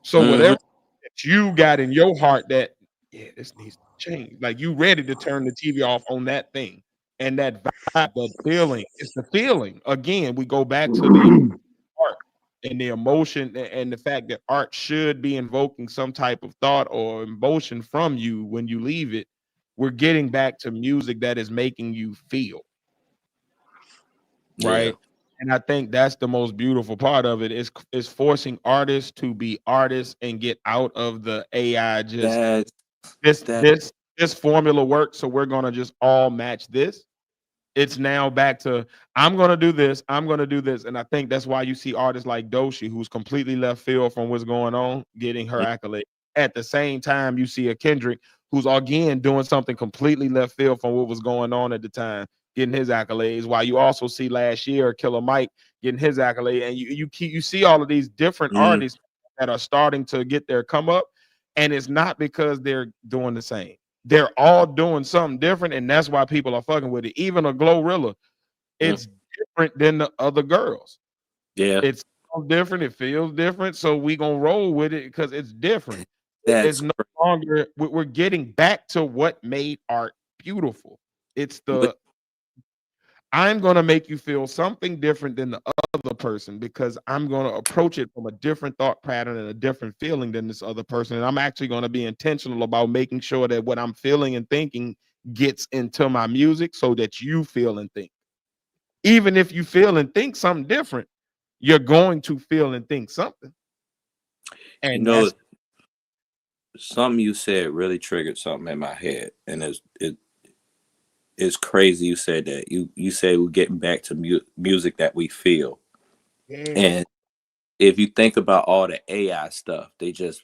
So Hmm. whatever that you got in your heart that, yeah, this needs to change. Like you ready to turn the TV off on that thing. And that vibe, that feeling, it's the feeling. Again, we go back to the art and the emotion and the fact that art should be invoking some type of thought or emotion from you when you leave it. We're getting back to music that is making you feel, Yeah. right? And I think that's the most beautiful part of it is forcing artists to be artists and get out of the AI just That this that. this this formula works, so we're gonna just all match this. It's now back to I'm gonna do this, I'm gonna do this, and I think that's why you see artists like Doshi, who's completely left field from what's going on, getting her accolade. At the same time, you see a Kendrick who's again doing something completely left field from what was going on at the time, getting his accolades. While you also see last year Killer Mike getting his accolade, and you see all of these different Mm, artists that are starting to get their come up, and it's not because they're doing the same. They're all doing something different, and that's why people are fucking with it. Even a Glorilla, mm. it's different than the other girls. Yeah. It's different. It feels different, so we gonna roll with it because it's different. It's That's no longer. We're getting back to what made art beautiful. It's what. the I'm gonna make you feel something different than the other person because I'm gonna approach it from a different thought pattern and a different feeling than this other person. And I'm actually gonna be intentional about making sure that what I'm feeling and thinking gets into my music so that you feel and think. Even if you feel and think something different, you're going to feel and think something. You And know, that's something you said really triggered something in my head, and it's crazy you said that. You said we're getting back to music that we feel, yeah. and if you think about all the AI stuff, they just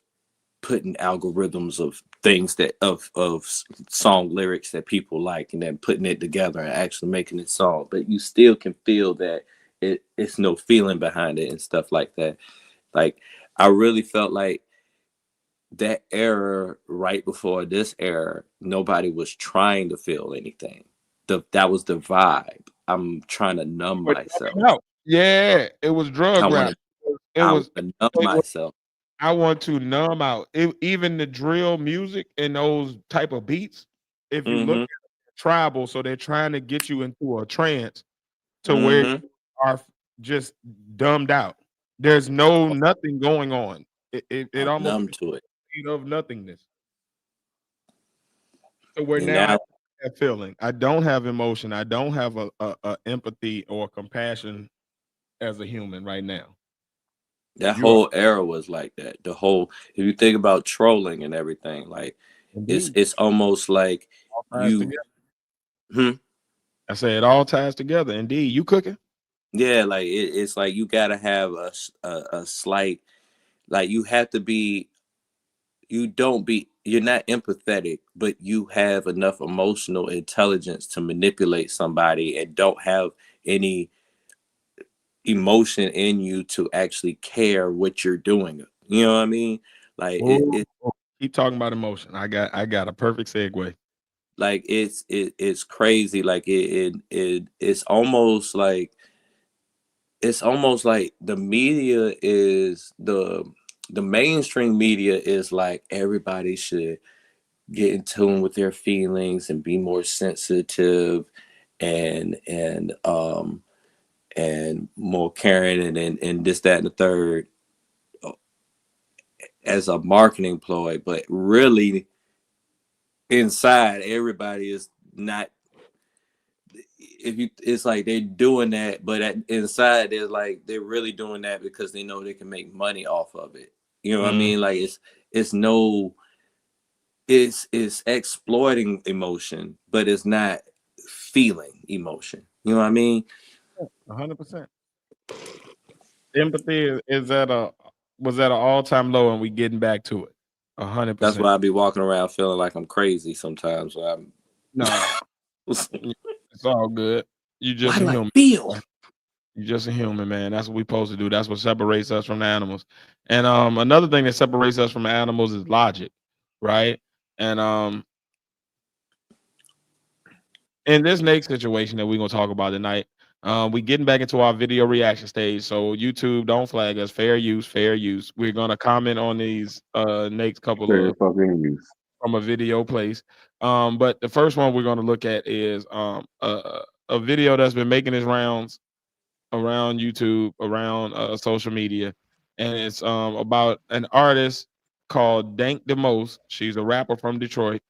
putting algorithms of things that of song lyrics that people like, and then putting it together and actually making it song. But you still can feel that it's no feeling behind it and stuff like that. Like, I really felt like that era right before this era, nobody was trying to feel anything. That was the vibe. I'm trying to numb myself. Yeah, it was I drug rap. want It to was numb myself. I want to numb out. Even the drill music and those type of beats, if you look Mm-hmm. at it, tribal, so they're trying to get you into a trance to where Mm-hmm. you are just dumbed out. There's nothing going on. It I'm almost numb is to it. a state of nothingness. So where And now I now have feeling. I don't have emotion. I don't have a empathy or compassion as a human right now. that You are whole era was like that. The whole, if you think about trolling and everything, like indeed it's almost like all ties you, together. hmm, I say it all ties together. Indeed, you cooking? yeah, like it's like you gotta have a slight, like you have to be, you're not empathetic, but you have enough emotional intelligence to manipulate somebody and don't have any emotion in you to actually care what you're doing. You know what I mean? Like Oh, keep talking about emotion. I got a perfect segue. like it's crazy. Like it's almost like the media is the mainstream media is like everybody should get in tune with their feelings and be more sensitive and and more caring and this, that, and the third as a marketing ploy. But really inside everybody is not, if you, it's like they're doing that, but inside they're like they're really doing that because they know they can make money off of it. You know what I Mm. mean? Like it's no, it's exploiting emotion, but it's not feeling emotion. You know what I mean? 100%. Empathy is at a was at an all time low, and we getting back to it. hundred That's percent. why I be walking around feeling like I'm crazy sometimes. Why No, it's all good. You just a do I human. feel? You just a human, man. That's what we supposed to do. That's what separates us from the animals. And another thing that separates us from the animals is logic, right? And in this next situation that we're gonna talk about tonight, we getting back into our video reaction stage. So YouTube, don't flag us. Fair use, fair use. We're gonna comment on these next couple Fair of fucking use. from a video place. But the first one we're gonna look at is a video that's been making its rounds around YouTube, around social media, and it's about an artist called Dank Demoss. She's a rapper from Detroit.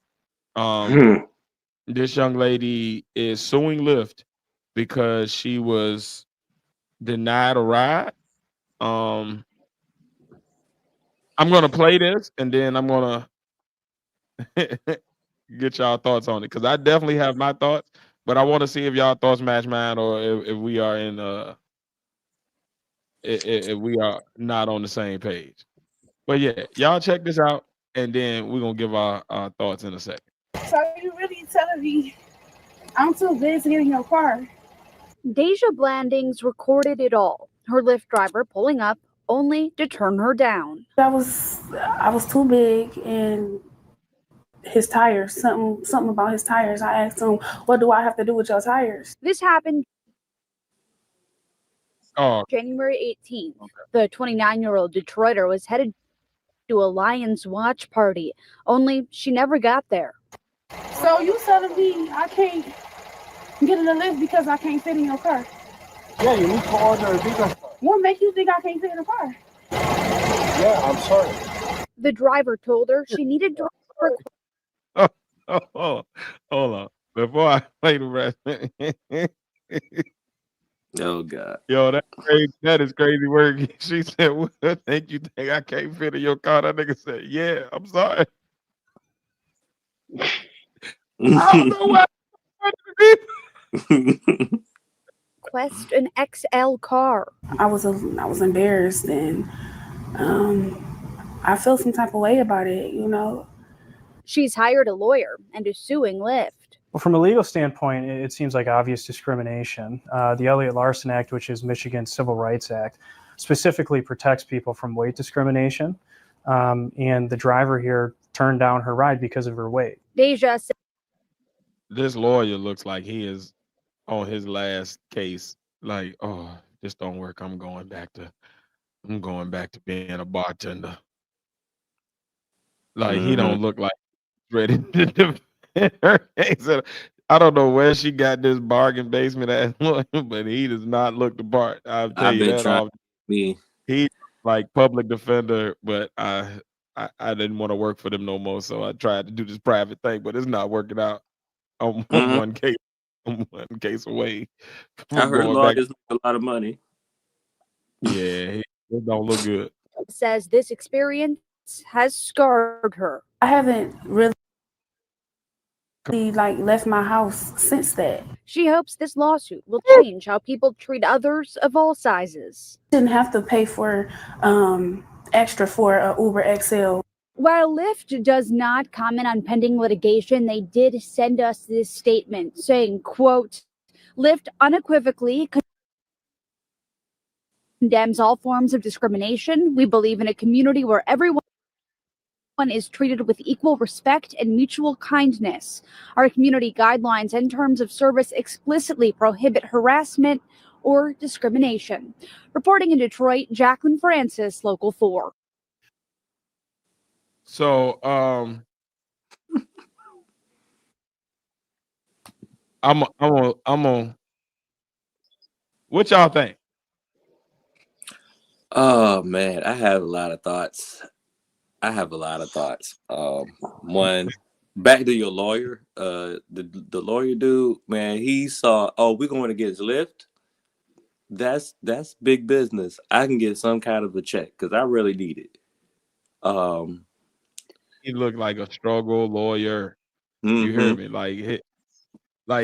Um, this young lady is suing Lyft because she was denied a ride. Um, I'm gonna play this and then I'm gonna get y'all thoughts on it because I definitely have my thoughts, but I want to see if y'all thoughts match mine or if we are in if we are not on the same page. But yeah, y'all check this out and then we're gonna give our thoughts in a second. So you really telling me I'm too busy to get in your car? Deja Blandings recorded it all. Her Lyft driver pulling up only to turn her down. I was too big and his tires, something about his tires. I asked him, what do I have to do with your tires? This happened Oh, January 18th. The 29-year-old Detroiter was headed to a Lions watch party, only she never got there. So you telling me I can't get in the Lyft because I can't fit in your car? Yeah, you need to order a bigger car. What makes you think I can't fit in the car? Yeah, I'm sorry. The driver told her she needed to hold on. Before I play the rest, Oh God. yo, that crazy, that is crazy work. She said, "What think you think I can't fit in your car?" That nigga said, "Yeah, I'm sorry. I don't know why." request an XL car. I was embarrassed and I feel some type of way about it, you know. She's hired a lawyer and is suing Lyft. Well, from a legal standpoint, it seems like obvious discrimination. The Elliott Larson Act, which is Michigan's Civil Rights Act, specifically protects people from weight discrimination. And the driver here turned down her ride because of her weight. Deja said This lawyer looks like he is on his last case. Like, oh, this don't work. I'm going back to being a bartender. Like he don't look like he's ready to defend her case. I don't know where she got this bargain basement ass lawyer, but he does not look the part. I'll tell I've you been that trying off. to be. He like public defender, but I didn't want to work for them no more, so I tried to do this private thing, but it's not working out. I'm one case away I from heard going back. lawyers make a lot of money. Yeah, it don't look good. says this experience has scarred her. I haven't really like left my house since that. She hopes this lawsuit will change how people treat others of all sizes. Didn't have to pay for extra for a Uber XL. While Lyft does not comment on pending litigation, they did send us this statement saying, quote, Lyft unequivocally condemns all forms of discrimination. We believe in a community where everyone is treated with equal respect and mutual kindness. Our community guidelines and terms of service explicitly prohibit harassment or discrimination. Reporting in Detroit, Jacqueline Francis, Local 4. So I'm on. What y'all think? Oh man, I have a lot of thoughts. One, back to your lawyer. The lawyer dude, man, he saw, oh, we're going against Lyft. That's big business. I can get some kind of a check because I really need it. He looked like a struggle lawyer. You hear me? Like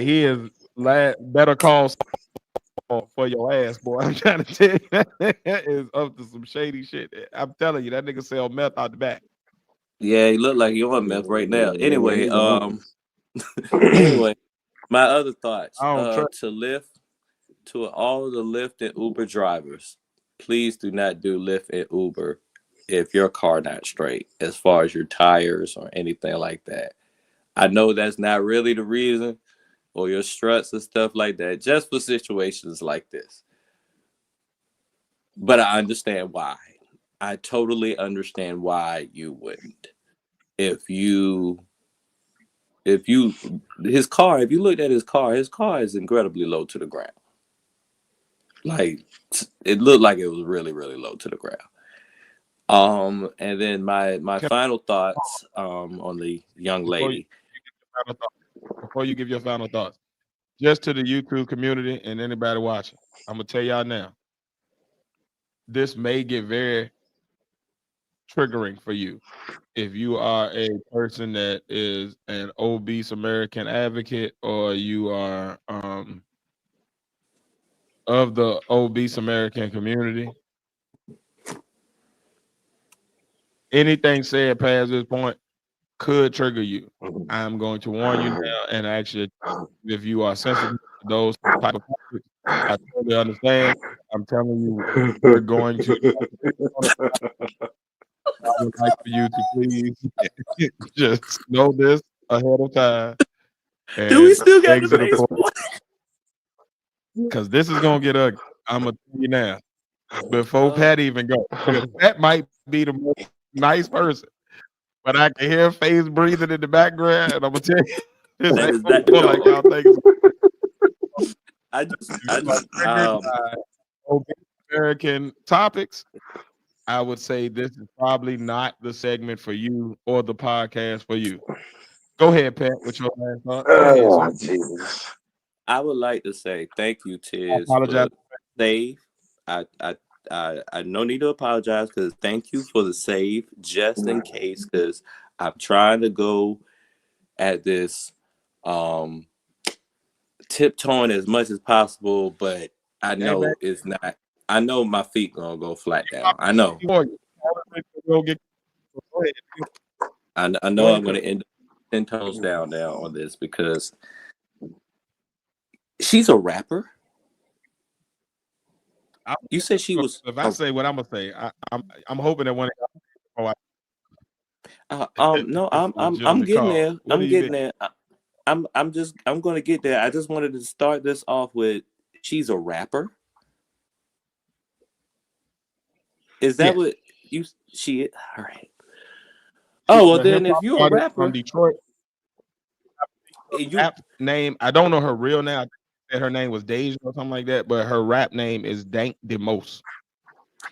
he is better call for your ass, boy. I'm trying to tell you, that is up to some shady shit. I'm telling you, that nigga sell meth out the back. Yeah, he looked like you're on meth right now. Anyway, anyway, my other thoughts to all the Lyft and Uber drivers, please do not do Lyft and Uber if your car not straight as far as your tires or anything like that. I know that's not really the reason, or your struts and stuff like that, just for situations like this. But I understand why. I totally understand why you wouldn't. If you looked at his car is incredibly low to the ground. Like it looked like it was really, really low to the ground. And then my final thoughts on the young lady. Before you give your final thoughts, just to the YouTube community and anybody watching, I'm gonna tell y'all now. This may get very triggering for you if you are a person that is an obese American advocate, or you are of the obese American community. Anything said past this point could trigger you. I'm going to warn you now, and actually, if you are sensitive to those type of topics, I totally understand. I'm telling you, we're going to. I would like for you to please just know this ahead of time. Do we still got the baseball? Because this is gonna get ugly. I'm gonna tell you now. Before Pat even go, because Pat might be the most nice person, but I can hear face breathing in the background, and I'm gonna tell you, this ain't gonna go like y'all think. American topics. I would say this is probably not the segment for you or the podcast for you. Go ahead, Pat, with your last thought. Oh, Jesus. I would like to say thank you, Tiz. Save. I no need to apologize because thank you for the save just in case, because I'm trying to go at this tiptoeing as much as possible, but I know it's not. I know my feet gonna go flat down. I know. Go ahead. I Go know ahead, I'm going to Chris. end up 10 tones down now on this because she's a rapper. You said she was. If I say what I'm gonna say, I'm hoping that when No, it's a I'm legitimate getting call. there. What do I'm you getting think? there. I'm going to get there. I just wanted to start this off with she's a rapper. Is that Yes. what she? All right. Oh well, The hip then if hop you're a artist from rapper, Detroit. you Rap name, I don't know her real name. I think that her name was Deja or something like that, but her rap name is Dank Demoss.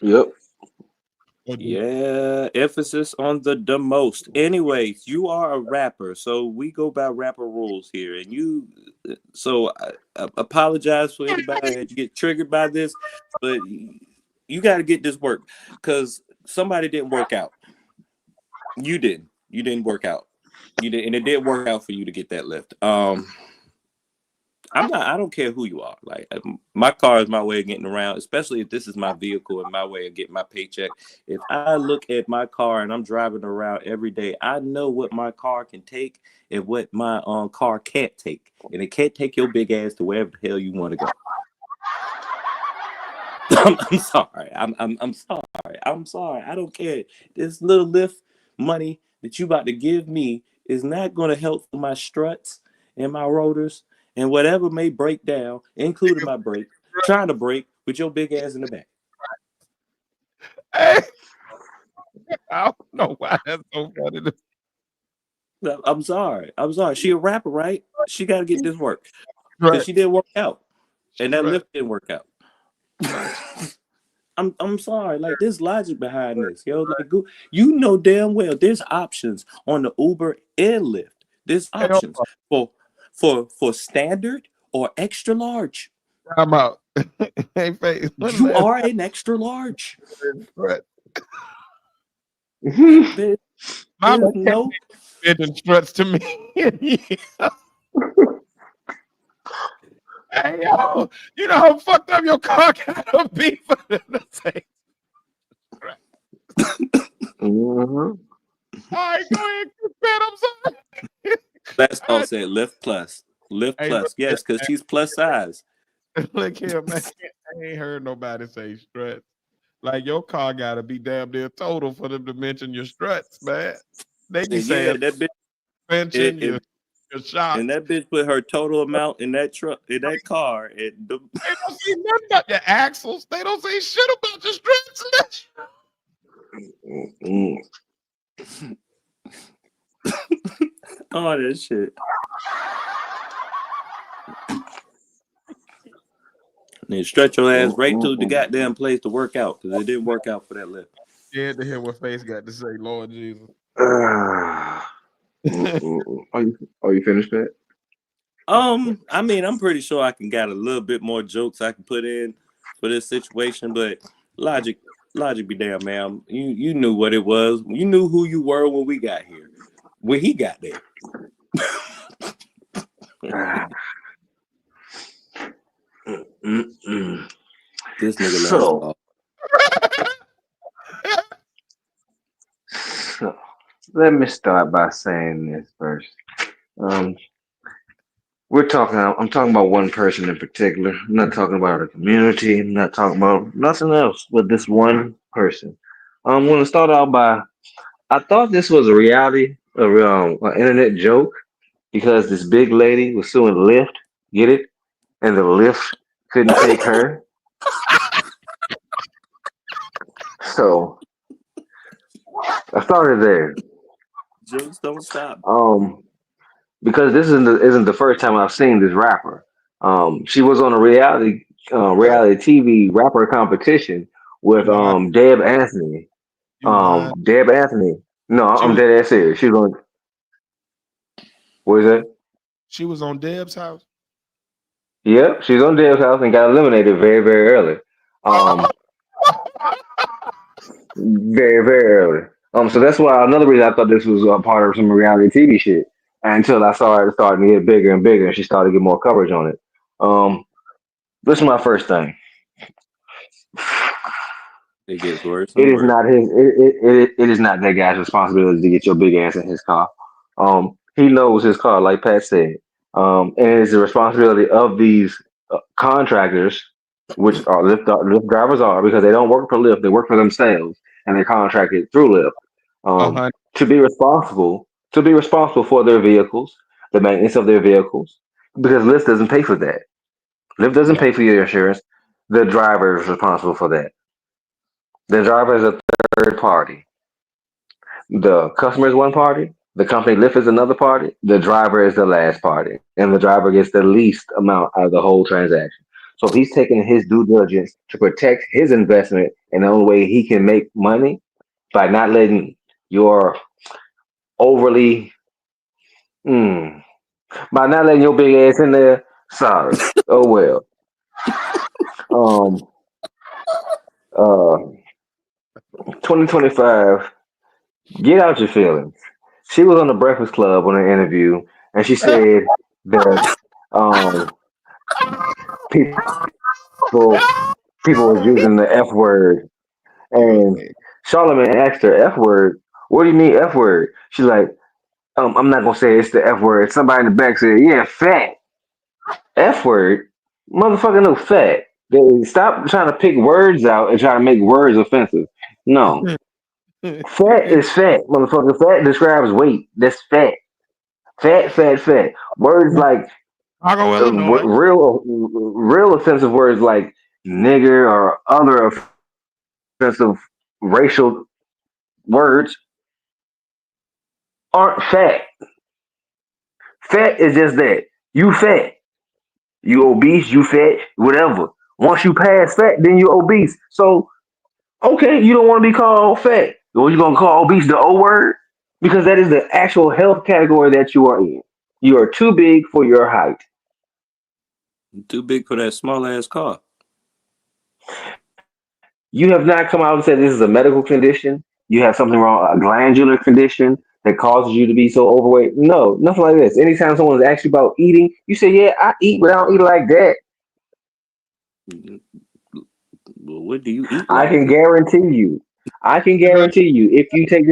Yep. yeah, emphasis on the most. Anyways, you are a rapper, so we go by rapper rules here, and you. So I apologize for anybody that get triggered by this, but you got to get this work because somebody didn't work out. You didn't. You didn't work out. You did, and it did work out for you to get that lift. I don't care who you are. Like my car is my way of getting around, especially if this is my vehicle and my way of getting my paycheck. If I look at my car and I'm driving around every day, I know what my car can take and what my car can't take. And it can't take your big ass to wherever the hell you want to go. I'm sorry. I'm sorry. I'm sorry. I don't care. This little lift money that you about to give me is not going to help for my struts and my rotors and whatever may break down, including my brake, trying to brake with your big ass in the back. Hey, I don't know why that's so funny. I'm sorry. I'm sorry. She a rapper, right? She got to get this work because Right. she didn't work out, and that Right. lift didn't work out. I'm sorry, like there's logic behind this, yo. Like you know damn well there's options on the Uber and Lyft. There's options for standard or extra large. I'm out. Hey, face. You are an extra large. Right. There's Mama can't no mention struts to me. Hey, yo, you know how fucked up your car gotta be for them to say. Mm-hmm. All right, go ahead, man. I'm sorry. That's all said Lyft plus. Lyft Hey, plus. Yes, because she's plus size. look here, man. I ain't heard nobody say struts. Like your car gotta be damn near total for them to mention your struts, man. They be And yeah, saying that bitch mention your shocks. and that bitch put her total amount in that truck in that car. And They don't say nothing about your axles. They don't say shit about your struts. Mm-hmm. all that shit. And then stretch your ass right to the goddamn place to work out because it didn't work out for that lift. Scared to hear what Face got to say, Lord Jesus. Are you finished, Pat? I mean, I'm pretty sure I can got a little bit more jokes I can put in for this situation, but logic be damn, man. You knew what it was. You knew who you were when we got here. When he got there. This nigga So let me start by saying this first. I'm talking about one person in particular. I'm not talking about a community. I'm not talking about nothing else but this one person. I'm going to start out by I thought this was a reality, an internet joke, because this big lady was suing Lyft. Get it? And the Lyft couldn't take her. So I started there. Jokes don't stop. Because this isn't the first time I've seen this rapper. She was on a reality TV rapper competition with You lying. Deb Anthony. You lying. Deb Anthony. No, She I'm was dead ass serious. She's on. What is that? she was on Deb's house. Yep, she's on Deb's house and got eliminated very, very early. Very, very early. So that's why another reason I thought this was a part of some reality TV shit. Until I saw it starting to get bigger and bigger, and she started to get more coverage on it. This is my first thing. It gets worse It and is worse. not his. It is not that guy's responsibility to get your big ass in his car. He knows his car, like Pat said. And it is the responsibility of these contractors, which are Lyft drivers are, because they don't work for Lyft, they work for themselves, and they're contracted through Lyft. A Um, hundred. to be responsible for their vehicles, the maintenance of their vehicles, because Lyft doesn't pay for that. Lyft doesn't Yeah. pay for your insurance. The driver is responsible for that. The driver is a third party. The customer is one party. The company Lyft is another party. The driver is the last party, and the driver gets the least amount out of the whole transaction. So if he's taking his due diligence to protect his investment, and the only way he can make money by not letting your overly, mm, by not letting your big ass in there. Sorry. Oh well. Um. 2025. Get out your feelings. She was on the Breakfast Club on an interview, and she said that um, people was using the F word, and Charlamagne asked her F word. What do you mean F word? She's like, I'm not gonna say it's the F word. Somebody in the back said, yeah, fat. F word, motherfucker, no fat. They stop trying to pick words out and try to make words offensive. No, fat is fat, motherfucker. Fat describes weight. That's fat. Fat, fat, fat. Words like Chicago, Illinois. real offensive words like nigger or other offensive racial words aren't fat. Fat is just that. You fat. You obese, you fat, whatever. Once you pass fat, then you obese. So, okay, you don't want to be called fat. Or you gonna call obese the O word? Because that is the actual health category that you are in. You are too big for your height. Too big for that small ass car. You have not come out and said this is a medical condition. You have something wrong, a glandular condition that causes you to be so overweight. No, nothing like this. Anytime someone asks you about eating, you say, "Yeah, I eat, but I don't eat like that." Well, what do you eat I like? can guarantee you. I can guarantee you. If Get it you take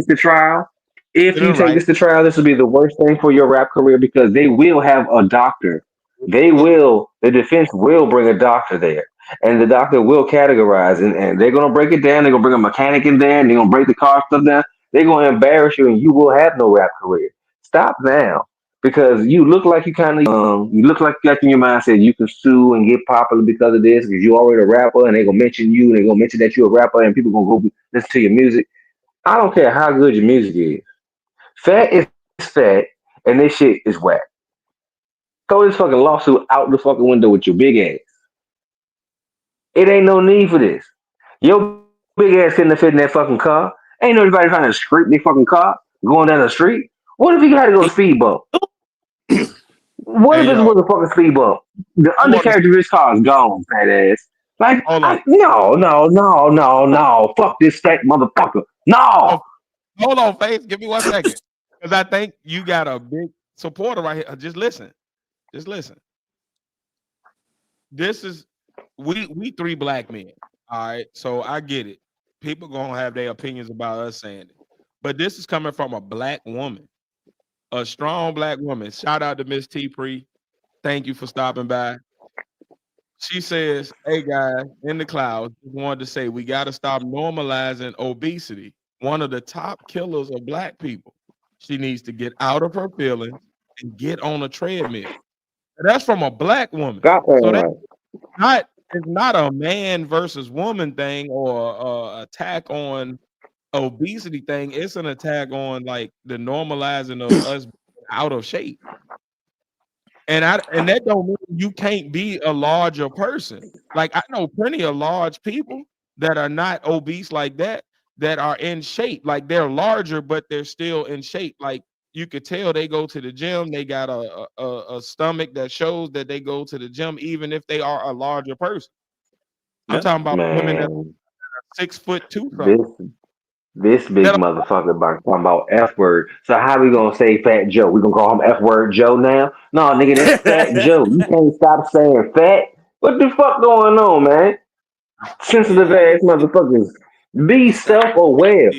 right. this to trial, this will be the worst thing for your rap career because they will have a doctor. The defense will bring a doctor there. And the doctor will categorize and they're gonna break it down. They're gonna bring a mechanic in there and they're gonna break the car stuff down. They're gonna embarrass you and you will have no rap career. Stop now. Because you look like you kind of you look like you got in your mindset you can sue and get popular because of this because you already a rapper and they gonna mention you and they gonna mention that you're a rapper and people gonna go listen to your music. I don't care how good your music is. Fat is fat, and this shit is whack. Throw this fucking lawsuit out the fucking window with your big ass. It ain't no need for this. Your big ass couldn't fit in that fucking car. Ain't nobody trying to scrape their fucking car going down the street. What if you got to go to He, speed bump? What if Hey it yo, was a fucking speed bump? The I want to undercarriage of this car is gone, fat ass. Like, hold on. no, no, no, no, no. Fuck this fat motherfucker. No. Oh, hold on, Faith. Give me 1 second. Because I think you got a big supporter right here. Just listen. Just listen. This is we three black men. All right. So I get it. People gonna have their opinions about us saying it. But this is coming from a black woman, a strong black woman. Shout out to Miss T Pre. Thank you for stopping by. She says, "Hey guys, in the clouds, just wanted to say we got to stop normalizing obesity, one of the top killers of black people. She needs to get out of her feelings and get on a treadmill." And that's from a black woman. Got that So that right. not it's not a man versus woman thing or attack on obesity thing. It's an attack on like the normalizing of us being out of shape. And that don't mean you can't be a larger person. Like I know plenty of large people that are not obese like that, that are in shape. Like they're larger, but they're still in shape. Like you could tell they go to the gym. They got a stomach that shows that they go to the gym, even if they are a larger person. I'm yeah. talking about women that Man, 6'2" this something. this big That motherfucker about talking about F word. So how we gonna say Fat Joe? We gonna call him F word Joe now? No, nigga, that's Fat Joe. You can't stop saying fat. What the fuck going on, man? Sensitive ass motherfuckers. Be Stop. self-aware.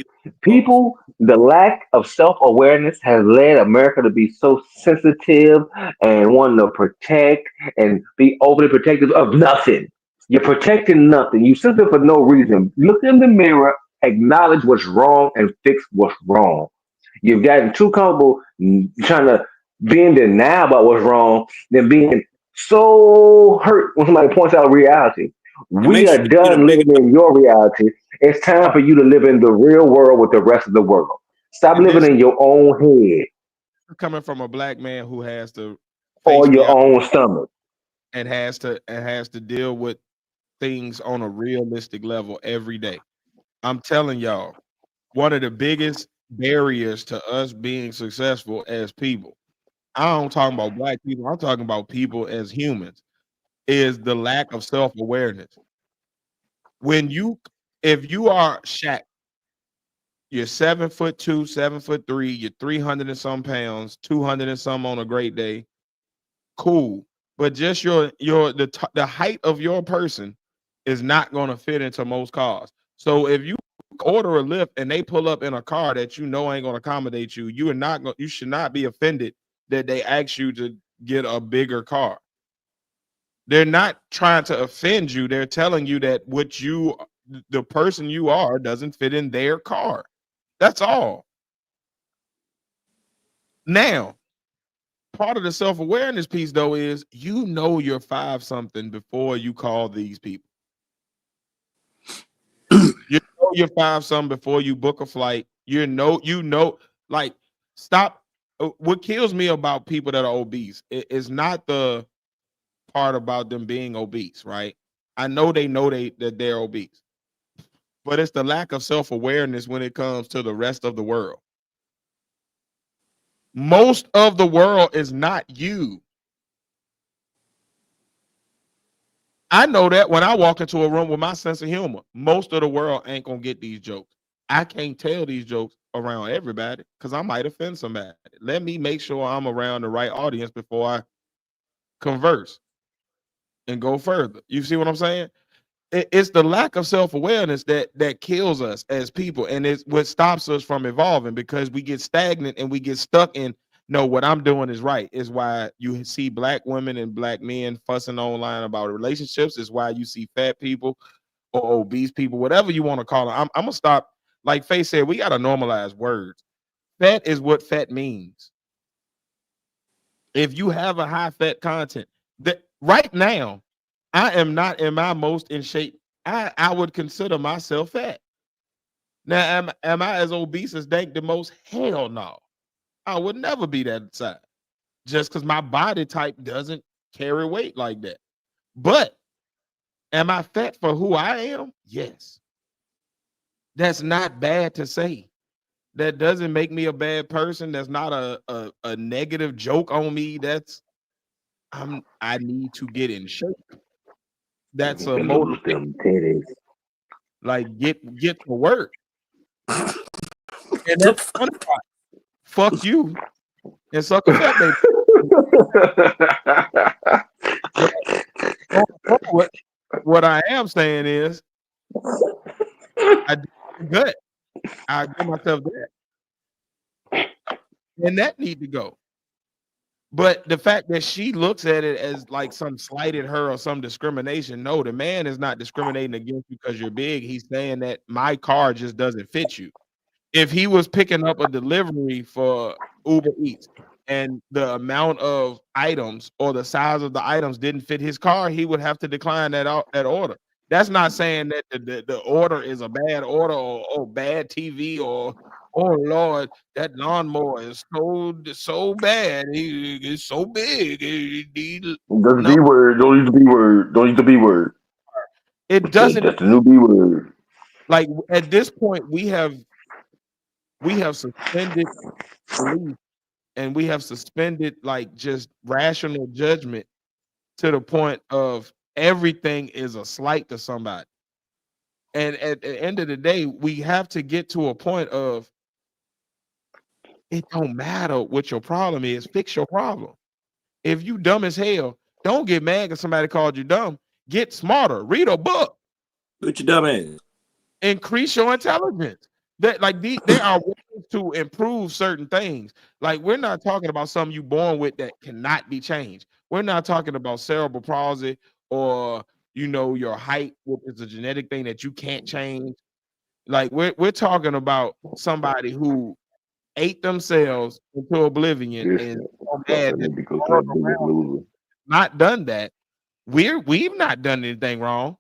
People, the lack of self-awareness has led America to be so sensitive and wanting to protect and be overly protective of nothing. You're protecting nothing. You sensitive for no reason. Look in the mirror, acknowledge what's wrong, and fix what's wrong. You've gotten too comfortable trying to be in denial about what's wrong than being so hurt when somebody points out reality. And We make are sure you get a done big living enough. in your reality. It's time for you to live in the real world with the rest of the world. Stop And living this in your own head is coming from a black man who has to face or your reality own stomach. and has to deal with things on a realistic level every day. I'm telling y'all, one of the biggest barriers to us being successful as people, I don't talk about black people, I'm talking about people as humans, is the lack of self-awareness. When you if you are Shaq, you're 7'2", 7'3", you're 300 and some pounds, 200 and some on a great day, cool. But just the height of your person is not going to fit into most cars. So if you order a lift and they pull up in a car that you know ain't going to accommodate you, you should not be offended that they ask you to get a bigger car. They're not trying to offend you. They're telling you that the person you are doesn't fit in their car. That's all. Now, part of the self-awareness piece though is you're five something before you call these people. You're five something before you book a flight. Like stop. What kills me about people that are obese is not the part about them being obese, right? I know that they're obese, but it's the lack of self-awareness when it comes to the rest of the world. Most of the world is not you. I know that when I walk into a room with my sense of humor, most of the world ain't gonna get these jokes. I can't tell these jokes around everybody because I might offend somebody. Let me make sure I'm around the right audience before I converse and go further. You see what I'm saying? It's the lack of self-awareness that kills us as people, and it's what stops us from evolving because we get stagnant and we get stuck in no, what I'm doing is right. Is why you see black women and black men fussing online about relationships. Is why you see fat people or obese people, whatever you want to call them. I'm gonna stop. Like Faye said, we gotta normalize words. Fat is what fat means. If you have a high fat content, that right now, I am not in my most in shape. I would consider myself fat. Now, am I as obese as Dank Demoss? Hell no. I would never be that size just because my body type doesn't carry weight like that. But am I fat for who I am? Yes. That's not bad to say. That doesn't make me a bad person. That's not a negative joke on me. I need to get in shape. That's a Lose motivation. them titties. Like get to work. And The that's the fuck? funny part. Fuck you and suck a fat baby. But going forward, what I am saying is I do the gut. I give myself that. And that need to go. But the fact that she looks at it as like some slighted her or some discrimination, no, the man is not discriminating against you because you're big. He's saying that my car just doesn't fit you. If he was picking up a delivery for Uber Eats and the amount of items or the size of the items didn't fit his car, he would have to decline that order. That's not saying that the order is a bad order or bad TV or oh Lord, that lawnmower is so bad. It's so big. That's the B No, word. Don't use the B word. Don't use the B word. it That's doesn't. the new B word. Like at this point, we have suspended belief and we have suspended like just rational judgment to the point of everything is a slight to somebody. And at the end of the day, we have to get to a point of it don't matter what your problem is, fix your problem. If you dumb as hell, don't get mad if somebody called you dumb. Get smarter, read a book. What you dumb ass? increase your intelligence. That like there are ways to improve certain things. Like we're not talking about something you born with that cannot be changed. We're not talking about cerebral palsy or your height, which is a genetic thing that you can't change. Like we're talking about somebody who ate themselves into oblivion This and so mad fucker that need to the go to world the biggest around loser. not done that. We've not done anything wrong.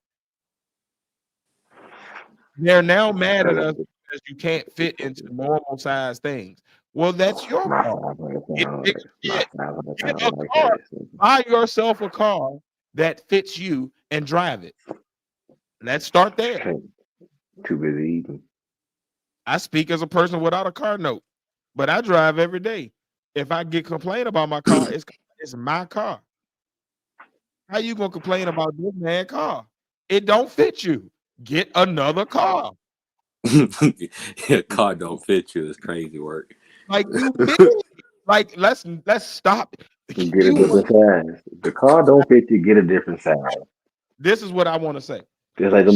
They're now mad at us because you can't fit into normal size things. Well, that's your My fault. 500 Get pound, bigger my shit. 500 Get a pound like car. that. Buy yourself a car that fits you and drive it. Let's start there. Too busy eating. I speak as a person without a car note, but I drive every day. If I get complained about my car, it's my car. How you gonna complain about this man car? It don't fit you. Get another car. Car don't fit you. It's crazy work. Like you big. Like let's stop. Get a You different size. If the car don't fit you, get a different size. This is what I want to say. Just like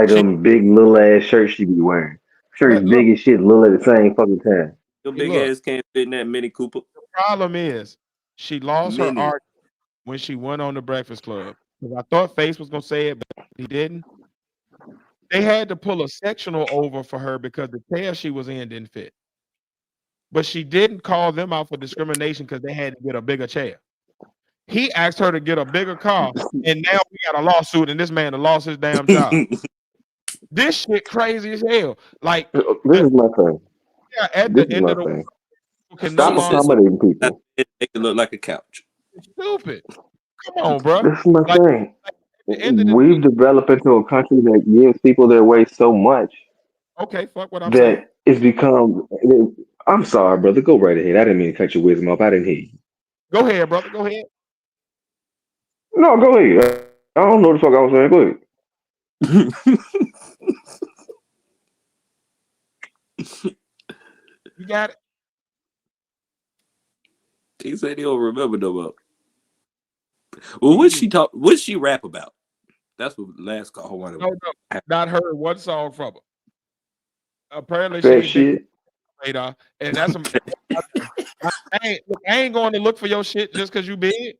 them big little ass shirts she be wearing. Shirts Look, big as shit, little at the same fucking time. Your hey, big look. ass can't fit in that Mini Cooper. The problem is she lost her Mini. art when she went on the Breakfast Club. Because I thought Face was gonna say it, but he didn't. They had to pull a sectional over for her because the chair she was in didn't fit. But she didn't call them out for discrimination because they had to get a bigger chair. He asked her to get a bigger car, and now we got a lawsuit, and this man done lost his damn job. This shit crazy as hell. Like This is my thing. at This the is end my of the thing. world can no Stop longer accommodating people. It make it look like a couch. stupid. Come on, bro. This is my Like thing. at the end of the We've developed into a country that gives people their way so much okay, fuck what I'm saying. that it's become. I'm sorry, brother. Go right ahead. I didn't mean to cut your wisdom off. I didn't hear you. Go ahead, brother. Go ahead. No, go ahead. I don't know what the fuck I was saying. Go ahead. You got it. He said he don't remember no more. Well, what she talk? What she rap about? That's what last call I wanted. No, not heard one song from her. Apparently, she Fat ain't been shit. radar, and that's some. I ain't going to look for your shit just because you big.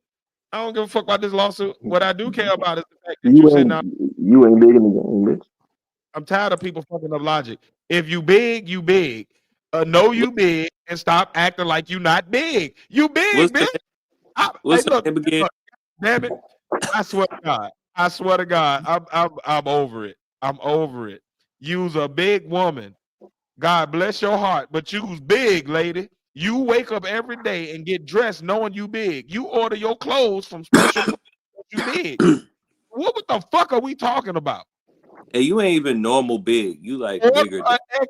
I don't give a fuck about this lawsuit. What I do care about is the fact that you sitting out. You ain't big in the game, bitch. I'm tired of people fucking up logic. If you big, you big. Know you big and stop acting like you not big. You big, What's bitch. What's Hey, her look, name again? damn it. I swear to God. I swear to God. I'm over it. I'm over it. You's a big woman. God bless your heart, but you's big, lady. You wake up every day and get dressed knowing you big. You order your clothes from special places. You big. What the fuck are we talking about? Hey, you ain't even normal big. You like Order bigger than an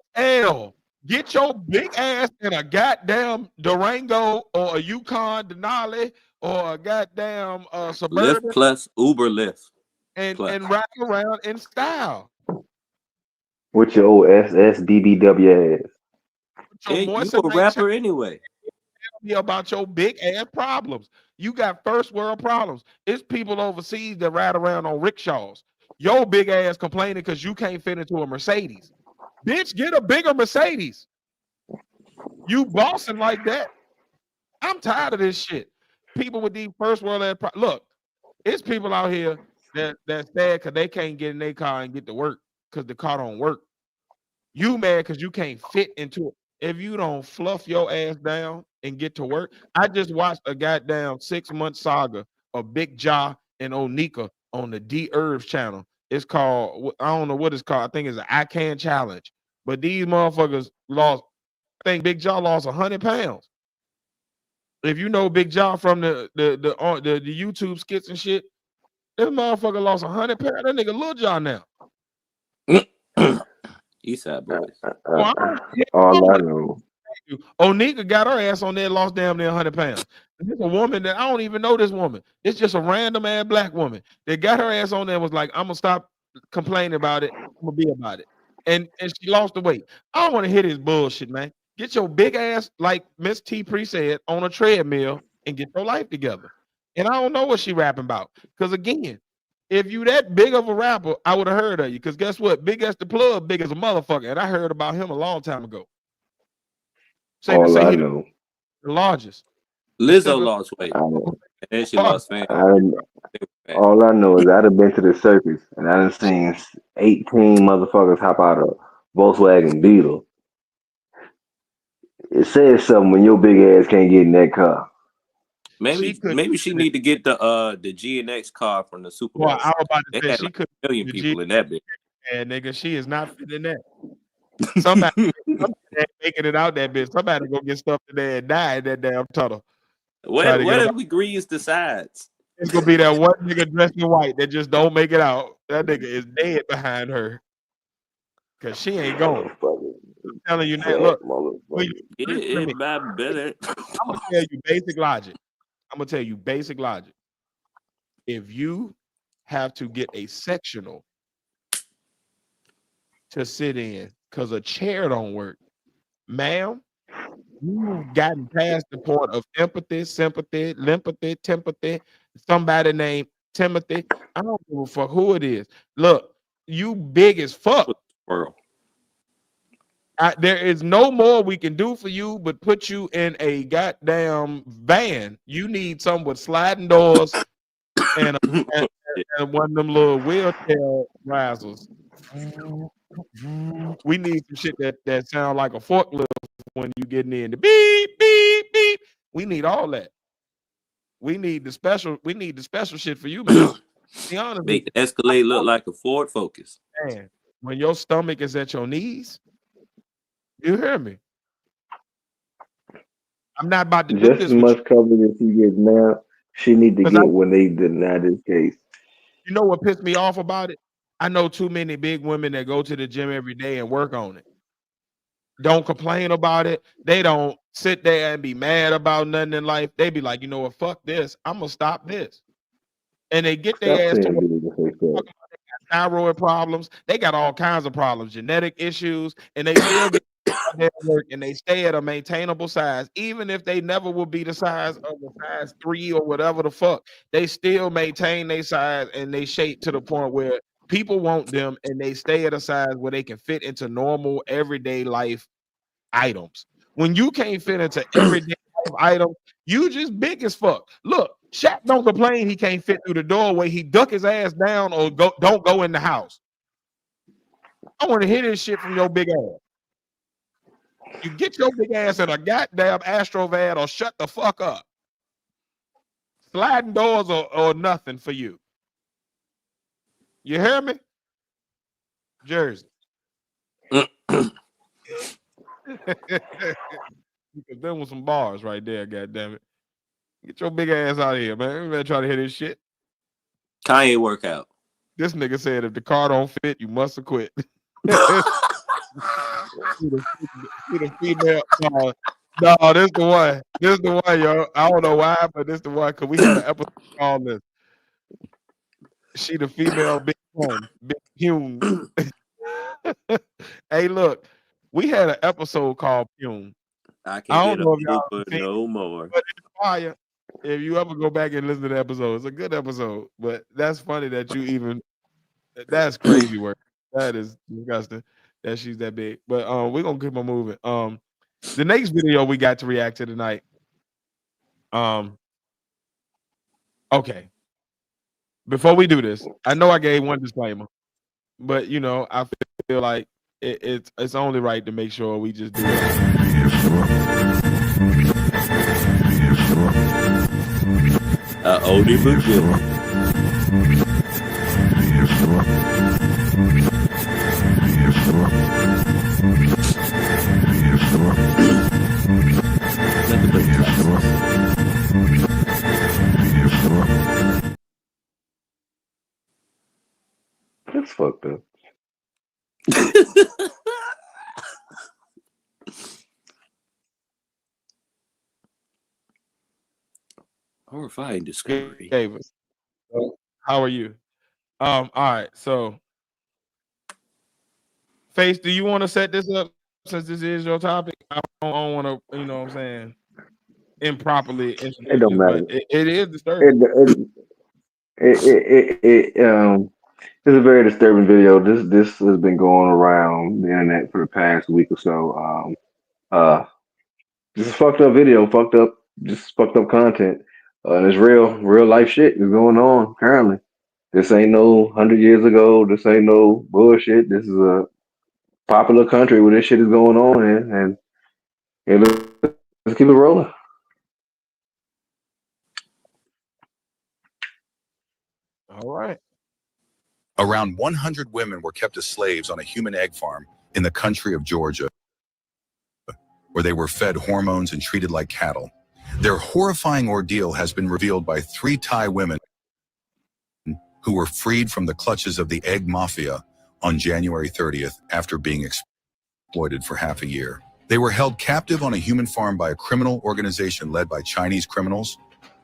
XL. Get your big ass in a goddamn Durango or a Yukon Denali or a goddamn Lyft Suburban plus Uber Lyft and plus. ride around in style. With your old SSBBW ass. With your Hey, you moisture a night rapper anyway. tell me about your big ass problems. You got first world problems. It's people overseas that ride around on rickshaws. Your big ass complaining because you can't fit into a Mercedes. Bitch, get a bigger Mercedes. You bossing like that. I'm tired of this shit. People with these first world look, it's people out here that's sad because they can't get in their car and get to work because the car don't work. You mad because you can't fit into it. If you don't fluff your ass down and get to work, I just watched a goddamn 6-month saga of Big Ja and Onika on the D Herbs channel. It's called, I don't know what it's called. I think it's an I Can Challenge. But these motherfuckers lost, I think Big Ja lost 100 pounds. If you know Big Ja from the YouTube skits and shit, this motherfucker lost 100 pounds. That nigga Lil John now. Eastside Boys. Well, All I know. Onika got her ass on there and lost damn near 100 pounds. There's a woman that I don't even know this woman. It's just a random ass black woman that got her ass on there and was like, I'm gonna stop complaining about it. I'm gonna be about it. And she lost the weight. I don't want to hear this bullshit, man. Get your big ass, like Miss T Pre said, on a treadmill and get your life together. And I don't know what she rapping about. Because again, If you that big of a rapper, I would have heard of you. Because guess what? Big as the plug, big as a motherfucker. And I heard about him a long time ago. Say All I he know, the largest. Lizzo lost weight, I, and then she Fuck. lost fame. all I know is I'd have been to the circus and I done seen 18 motherfuckers hop out of Volkswagen Beetle. It says something when your big ass can't get in that car. Maybe she need to get the G and X car from the Super Bowl. Boy, I was about to They say had she like could a million people in that bitch. and nigga, she is not fitting that. Somebody ain't making it out that bitch. Somebody go get stuff in there and die in that damn tunnel. What if we grease the sides? It's gonna be that one nigga dressed in white that just don't make it out. That nigga is dead behind her. Cause she ain't going. I'm telling you now, look. Get in my belly. I'm gonna tell you basic logic. If you have to get a sectional to sit in because a chair don't work, ma'am, you've gotten past the point of empathy, sympathy, limpathy, tempathy, somebody named Timothy. I don't give a fuck who it is. Look, you big as fuck. World. There is no more we can do for you but put you in a goddamn van. You need some with sliding doors and one of them little wheelchair risers. We need some shit that sound like a forklift when you getting in the beep beep beep. We need all that. We need the special shit for you, man. Be honest. Make the Escalade look like a Ford Focus. Man, when your stomach is at your knees, you hear me? I'm not about to do Just this as with much coverage as she gets now, she need to get when they deny this case. You know what pissed me off about it? I know too many big women that go to the gym every day and work on it. Don't complain about it. They don't sit there and be mad about nothing in life. They be like, you know what, fuck this. I'm gonna stop this. And they get their ass to work. Thyroid problems. They got all kinds of problems, genetic issues, and they still get their work and they stay at a maintainable size, even if they never will be the size of a size 3 or whatever the fuck. They still maintain their size and they shape to the point where people want them and they stay at a size where they can fit into normal everyday life items. When you can't fit into everyday life items, you just big as fuck. Look, Shaq don't complain he can't fit through the doorway. He duck his ass down or don't go in the house. I want to hear this shit from your big ass. You get your big ass in a goddamn Astrovan or shut the fuck up. Sliding doors or nothing for you. You hear me? Jersey. Because there was some bars right there, goddammit. Get your big ass out of here, man. You better try to hear this shit. Kanye workout. This nigga said if the car don't fit, you must have quit. The female. No, this the one. This the one, yo. I don't know why, but this the one because we had an episode called this. She the female big one, big Hume. Hey, look, we had an episode called Hume. I can't get up no more. But it's fire. If you ever go back and listen to the episode, it's a good episode. But that's funny that you even. That's crazy work. That is disgusting that she's that big. But we're gonna keep on moving. The next video we got to react to tonight. Okay. Before we do this, I know I gave one disclaimer, but you know, I feel like it's only right to make sure we just do it. Oldie but goodie. That's fucked up. Horrifying discovery. Davis, how are you? All right. So, Face, do you want to set this up since this is your topic? I don't want to, you know what I'm saying, improperly. It don't matter. It is disturbing. it's a very disturbing video. This has been going around the internet for the past week or so. Uh, this is fucked up video, just fucked up content. And it's real life shit is going on currently. This ain't no 100 years ago. This ain't no bullshit. This is a popular country where this shit is going on in, and let's keep it rolling. All right. Around 100 women were kept as slaves on a human egg farm in the country of Georgia, where they were fed hormones and treated like cattle. Their horrifying ordeal has been revealed by 3 Thai women who were freed from the clutches of the egg mafia on January 30th after being exploited for half a year. They were held captive on a human farm by a criminal organization led by Chinese criminals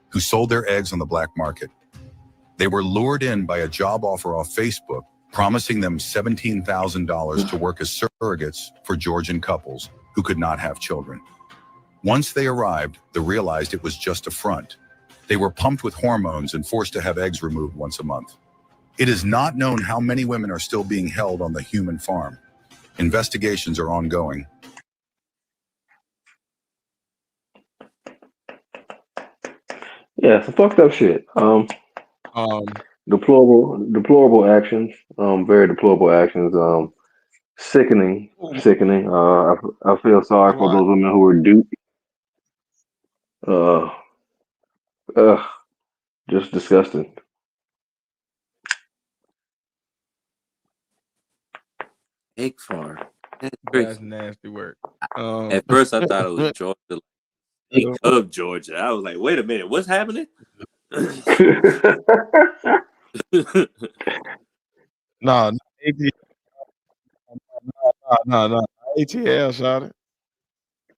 who sold their eggs on the black market. They were lured in by a job offer off Facebook, promising them $17,000 to work as surrogates for Georgian couples who could not have children. Once they arrived, they realized it was just a front. They were pumped with hormones and forced to have eggs removed once a month. It is not known how many women are still being held on the human farm. Investigations are ongoing. Yeah, some fucked up shit. Um, Deplorable actions. Very deplorable actions. Sickening. I feel sorry for why? those women who were duped. Uh, uh, just disgusting. Egg farm. That's That's crazy. nasty work. At first, I thought it was Georgia, state no, of Georgia. I was like, wait a minute, what's happening? no, no. ATL shot it.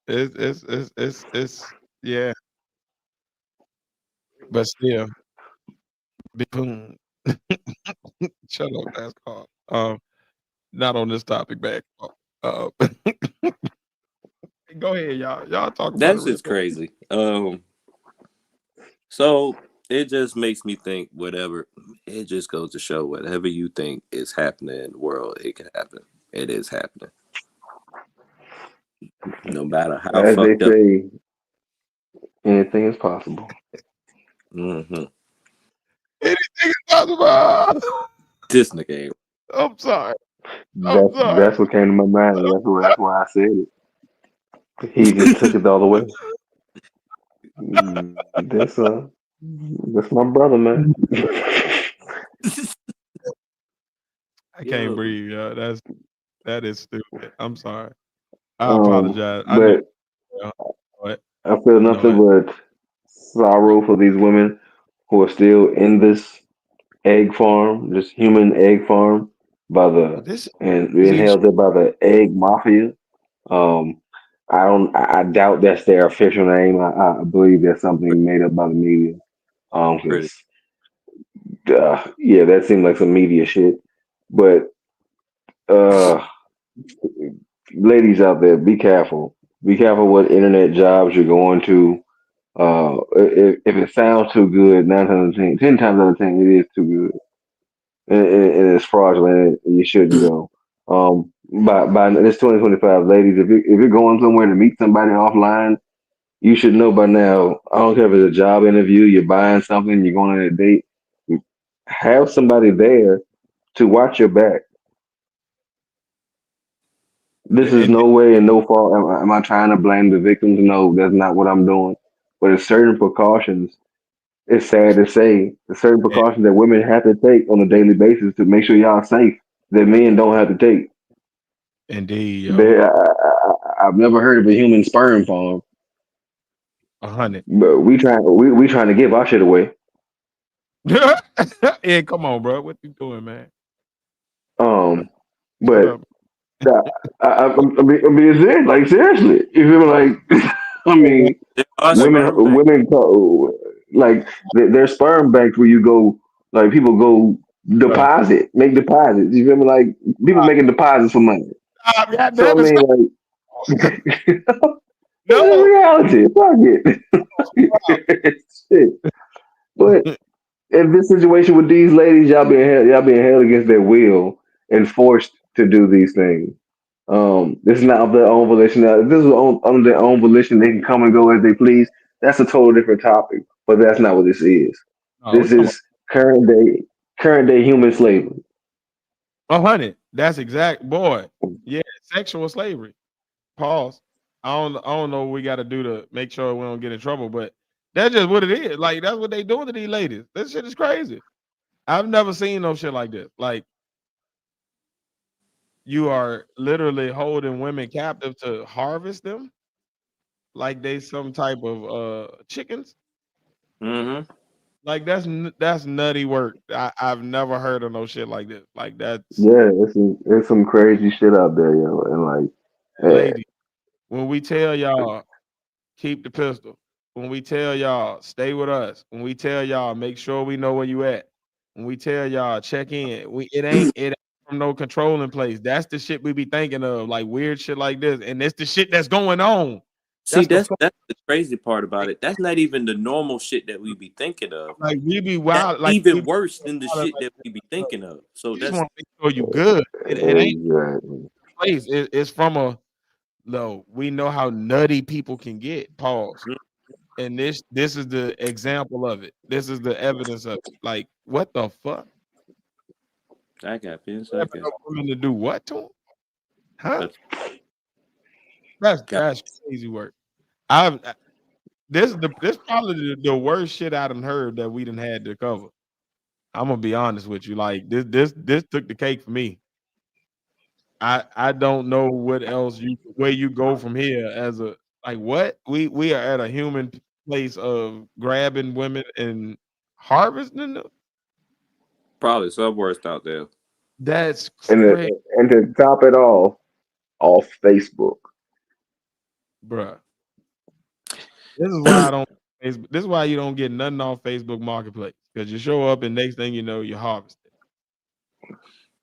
It's yeah, but still, big boom. Shut up, that's called. Not on this topic, back. Uh, go ahead, y'all. Y'all talk about it That's real just quick. crazy. So it just makes me think whatever. It just goes to show whatever you think is happening in the world, it can happen. It is happening. No matter how As they fucked up. say, anything is possible. Mm-hmm. Anything is possible. This nigga ain't. I'm sorry. I'm sorry. That's what came to my mind, and that's why I said it. He just took it all the way. That's that's my brother, man. I can't Yo, breathe, yo. That is stupid. I'm sorry. I um, apologize. I know. but You know, I feel you know nothing it. but sorrow for these women who are still in this egg farm, this human egg farm, by the But this and is being held there by the egg mafia. Um, I doubt that's their official name. I believe that's something made up by the media. pretty. 'Cause, yeah, that seemed like some media shit. But uh, ladies out there, be careful. Be careful what internet jobs you're going to. If it sounds too good, 9 times out of 10, 10 times out of 10, it is too good. And it's fraudulent, and you shouldn't go. By this 2025, ladies, if you're going somewhere to meet somebody offline, you should know by now. I don't care if it's a job interview, you're buying something, you're going on a date. Have somebody there to watch your back. This is and no way and no fault. Am I trying to blame the victims? No, that's not what I'm doing. But it's certain precautions. It's sad to say, there's certain and precautions that women have to take on a daily basis to make sure y'all safe that men don't have to take. indeed, yo. I've never heard of a human sperm farm, 100. but we trying to give our shit away. Yeah, come on, bro. What you doing, man? Um, Shut but up. I mean, serious, like seriously, you feel me? Like, I mean, There are Like, sperm banks. women like there's sperm banks where you go, like people go bro. make deposits. You feel me? Like people making deposits for money. Stop. God So I damn it. mean, Stop. like, this is No. reality. Fuck it. Shit. But in this situation with these ladies, y'all being held against their will and forced to do these things. This is not of their own volition. Now, if this is on their own volition, they can come and go as they please. That's a total different topic. But that's not what this is. No, we This talking about is current day human slavery. 100. That's exact, boy. Yeah, sexual slavery. Pause. I don't know what we got to do to make sure we don't get in trouble, but that's just what it is. Like that's what they doing to these ladies. This shit is crazy. I've never seen no shit like this. Like you are literally holding women captive to harvest them like they some type of chickens. Mm-hmm. Like that's nutty work. I've never heard of no shit like this. Like that's Yeah, it's some crazy shit out there, yo. And like, eh, lady. When we tell y'all keep the pistol, when we tell y'all stay with us, when we tell y'all make sure we know where you at, when we tell y'all check in, it ain't from no controlling place. That's the shit we be thinking of, like weird shit like this, and it's the shit that's going on. See, That's the fuck. that's the crazy part about it. That's not even the normal shit that we be thinking of. Like we be That's wild, like we even be worse than the wild shit like that we be thinking of. So you just that's want to make sure you good. It ain't exactly. place. It's from a no. We know how nutty people can get. Pause. And this is the example of it. This is the evidence of it. Like what the fuck? I got 10 Having seconds. a woman to do what to him? Huh? That's got That's crazy work. I've this probably the worst shit I done heard that we done had to cover. I'm gonna be honest with you. Like this took the cake for me. I don't know what else where you go from here as a like what we are at a human place of grabbing women and harvesting them. probably some worst out there. That's And crazy, to top it off Facebook. bruh. This is why I don't. This is why you don't get nothing off Facebook Marketplace because you show up and next thing you know you harvest it.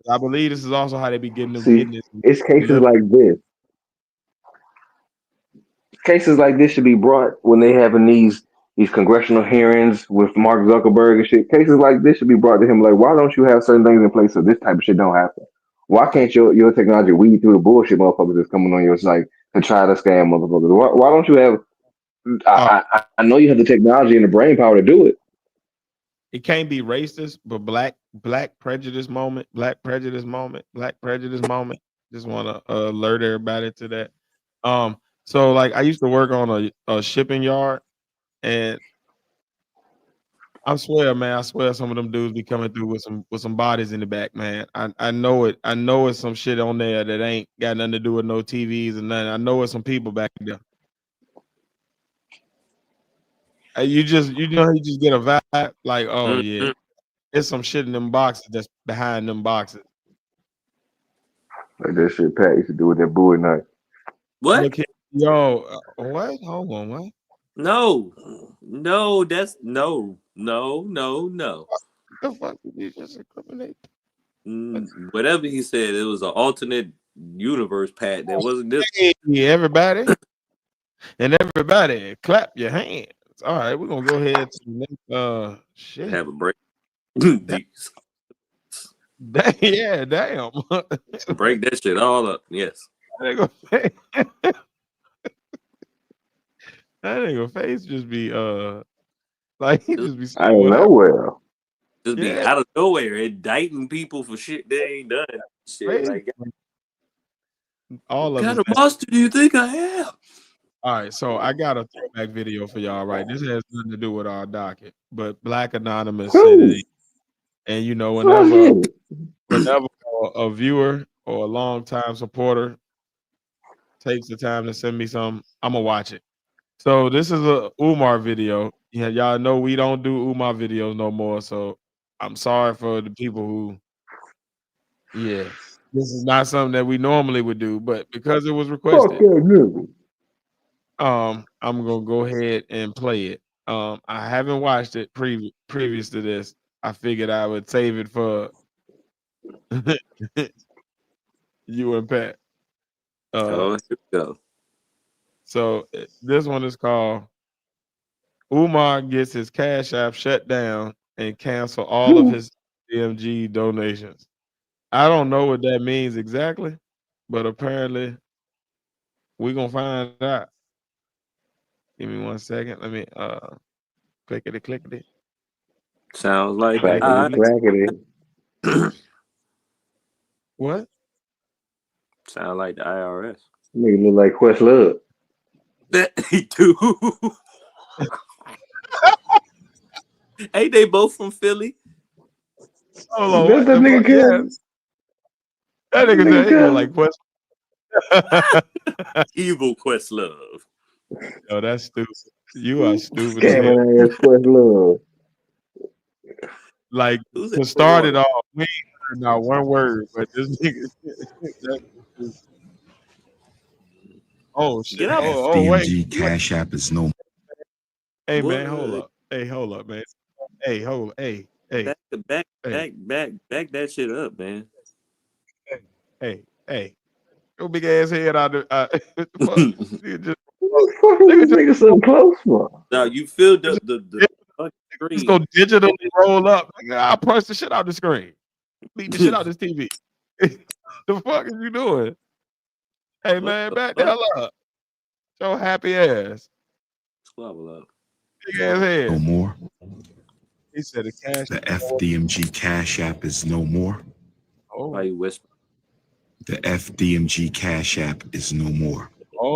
I believe this is also how they be getting them See, kidneys. it's cases Liver. like this. Cases like this should be brought when they having these congressional hearings with Mark Zuckerberg and shit. Cases like this should be brought to him. Like, why don't you have certain things in place so this type of shit don't happen? Why can't your technology weed through the bullshit motherfuckers that's coming on your site to try to scam motherfuckers? Why don't you have? Uh, I know you have the technology and the brain power to do it. it can't be racist, but black prejudice moment, black prejudice moment, black prejudice moment. Just want to alert everybody to that. So like I used to work on a shipping yard, and I swear, man, I swear some of them dudes be coming through with some bodies in the back, man. I know it. I know it's some shit on there that ain't got nothing to do with no TVs and nothing. I know it's some people back there. You just get a vibe like, oh yeah, Mm-hmm. there's some shit in them boxes that's behind them boxes. Like that shit Pat used to do with that bull night. What? Look here, yo, what? Hold on, what? No, no, that's no, no, no, no. What the fuck did you just incriminate? Whatever he said, it was an alternate universe, Pat. That wasn't this. Hey, everybody, and everybody, clap your hands. All right, we're gonna go ahead to the next. Shit. Have a break. Yeah, damn. Break that shit all up. Yes. that nigga that nigga face just be like he just be I saying don't know whatever. well. Just be Yeah, out of nowhere indicting people for shit they ain't done. Shit. crazy. Like, All what of kind us. of monster do you think I am? All right, so I got a throwback video for y'all. Right, this has nothing to do with our docket, but Black Anonymous sent Who? it, and you know, Let's get it. whenever a viewer or a long time supporter takes the time to send me some, I'm gonna watch it. So this is a Umar video. Yeah, y'all know we don't do Umar videos no more. So I'm sorry for the people who, yeah, this is not something that we normally would do, but because it was Fuck requested, that nigga. I'm gonna go ahead and play it. I haven't watched it previous to this. I figured I would save it for you and Pat. Uh, Oh, here we go. so this one is called Umar gets his Cash App shut down and cancel all of his DMG donations. I don't know what that means exactly, but apparently we're gonna find out. Give me 1 second. Let me clickety clickety. Sounds like the Clackety, clackety. What? Sound like the IRS. Nigga look like Questlove. That he do. Ain't they both from Philly? Hold on, That's what that the fuck? nigga Yeah, cousin. that nigga said he look like Quest. Evil Questlove. Yo, that's stupid. You are stupid as hell. Scamming ass Questlove. Like Who's to that start it water? off, we ain't heard not one word, but this nigga. Oh shit! Get out. Oh wait. FDMG Cash App is no. Hey man, hold What? up. Hey, hold up, man. Hey, hold. Hey. Back that shit up, man. Hey. Your big ass head out the fuck. Nigga just, What the fuck is nigga this just, nigga so close for? Now you filled just, up the fucking just go screen. digitally roll up. Nigga, I'll punch the shit out the screen. Beat the shit out this TV. The fuck is you doing? Hey What man, the back the fuck? hell up. Your happy ass. Squabble up. Big ass No head. more. He said the cash. The FDMG Cash App is no more. Why Oh, you whisper? The FDMG Cash App is no more.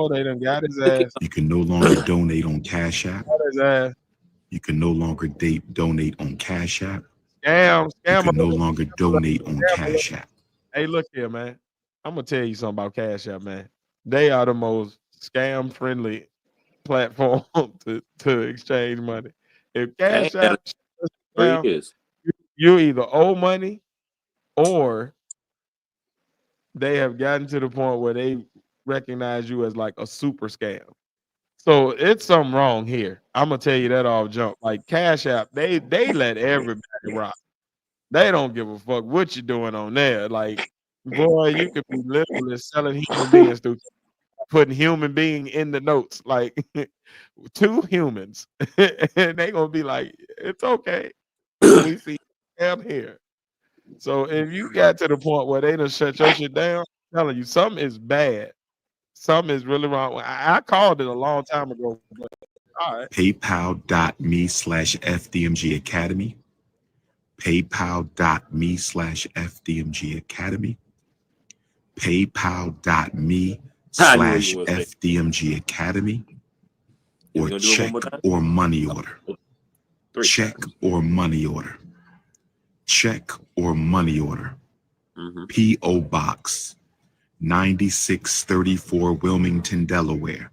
they done got his Look at ass. You can no longer donate on Cash App. Got his ass. You can no longer donate on Cash App. Scam You can no alert. longer donate on Scam alert. Cash App. Hey, look here, man. I'm gonna tell you something about Cash App, man. They are the most scam friendly platform to exchange money. If I Cash ain't had App it shuts for down, years. you either owe money or they have gotten to the point where they recognize you as like a super scam. So it's something wrong here. I'm gonna tell you that off jump. Like Cash App, they let everybody rock. They don't give a fuck what you're doing on there. Like, boy, you could be literally selling human beings through putting human being in the notes, like two humans, and they gonna be like, it's okay. We see I'm here. So if you got to the point where they done shut your shit down, I'm telling you, something is bad. Something is really wrong. I called it a long time ago, but all right. PayPal.me/FDMG Academy. PayPal.me/FDMG Academy. PayPal.me I knew what you slash were gonna say. FDMG Academy. You Or gonna do it one check more time? or money order. 3 Check times. or money order. Check or money order. Mm-hmm. P.O. Box 9634 Wilmington, Delaware.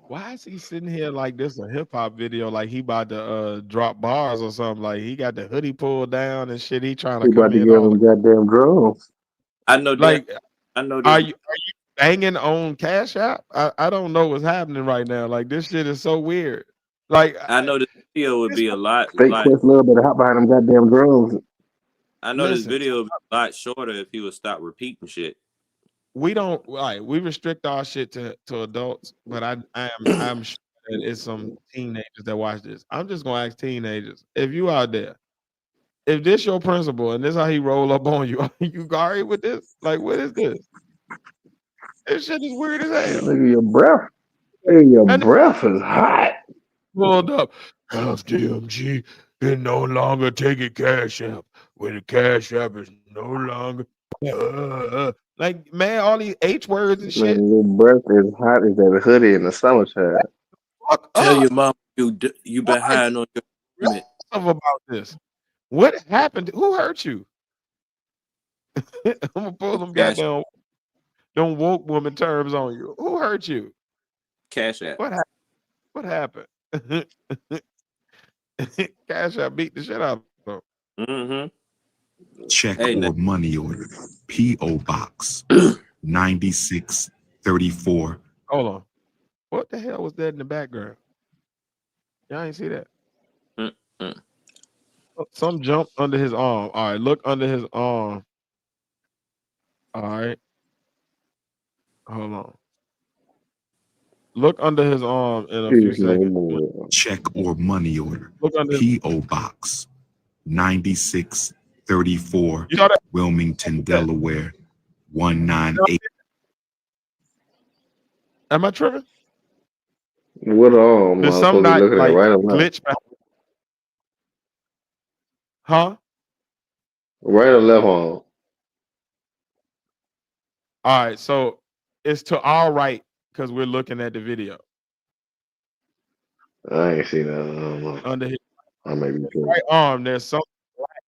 Why is he sitting here like this a hip hop video? Like he about to drop bars or something. Like he got the hoodie pulled down and shit. He trying to He come about to in give all him goddamn drums. I know that. like. I know Are this. you banging on Cash App? I don't know what's happening right now. Like this shit is so weird. Like I know this video would it's, be a lot. Fake Questlove better hop behind them goddamn drums. I know this listen, video would be a lot shorter if he would stop repeating shit. we don't like we restrict our shit to adults, but I'm sure that it's some teenagers that watch this. I'm just gonna ask teenagers if you out there, if this your principal and this how he roll up on you, are you alright with this? Like what is this? This shit is weird as hell. Nigga, your breath. Nigga, your And breath is hot. pulled up. FDMG can no longer take a Cash App when the Cash App is no longer. Like, man, all these H words and shit. Man, your breath is hot as that hoodie in the summertime. Fuck Tell up. your mom you behind on your payment. Stuff about this. What happened? Who hurt you? I'm gonna pull them Cash goddamn them woke woman terms on you. Who hurt you? Cash App. What happened? What happened? Cash App beat the shit out of them. Mm-hmm. Check Hey, or money order. P.O. Box 9634. Hold on. What the hell was that in the background? Y'all ain't see that. mm-mm. Some jump under his arm. All right, look under his arm. All right. Hold on. Look under his arm in a few Excuse me, seconds. boy. Check or money order. Look under his, P.O. Box 9634, you know that? Wilmington, Delaware 198. Am I tripping? What arm am Did I some supposed to be not looking at? like Right or left? glitch back? Huh? Right or left arm? All right, so it's to our right because we're looking at the video. I ain't seen that. I don't know. Under his I may be tripping. right arm, there's something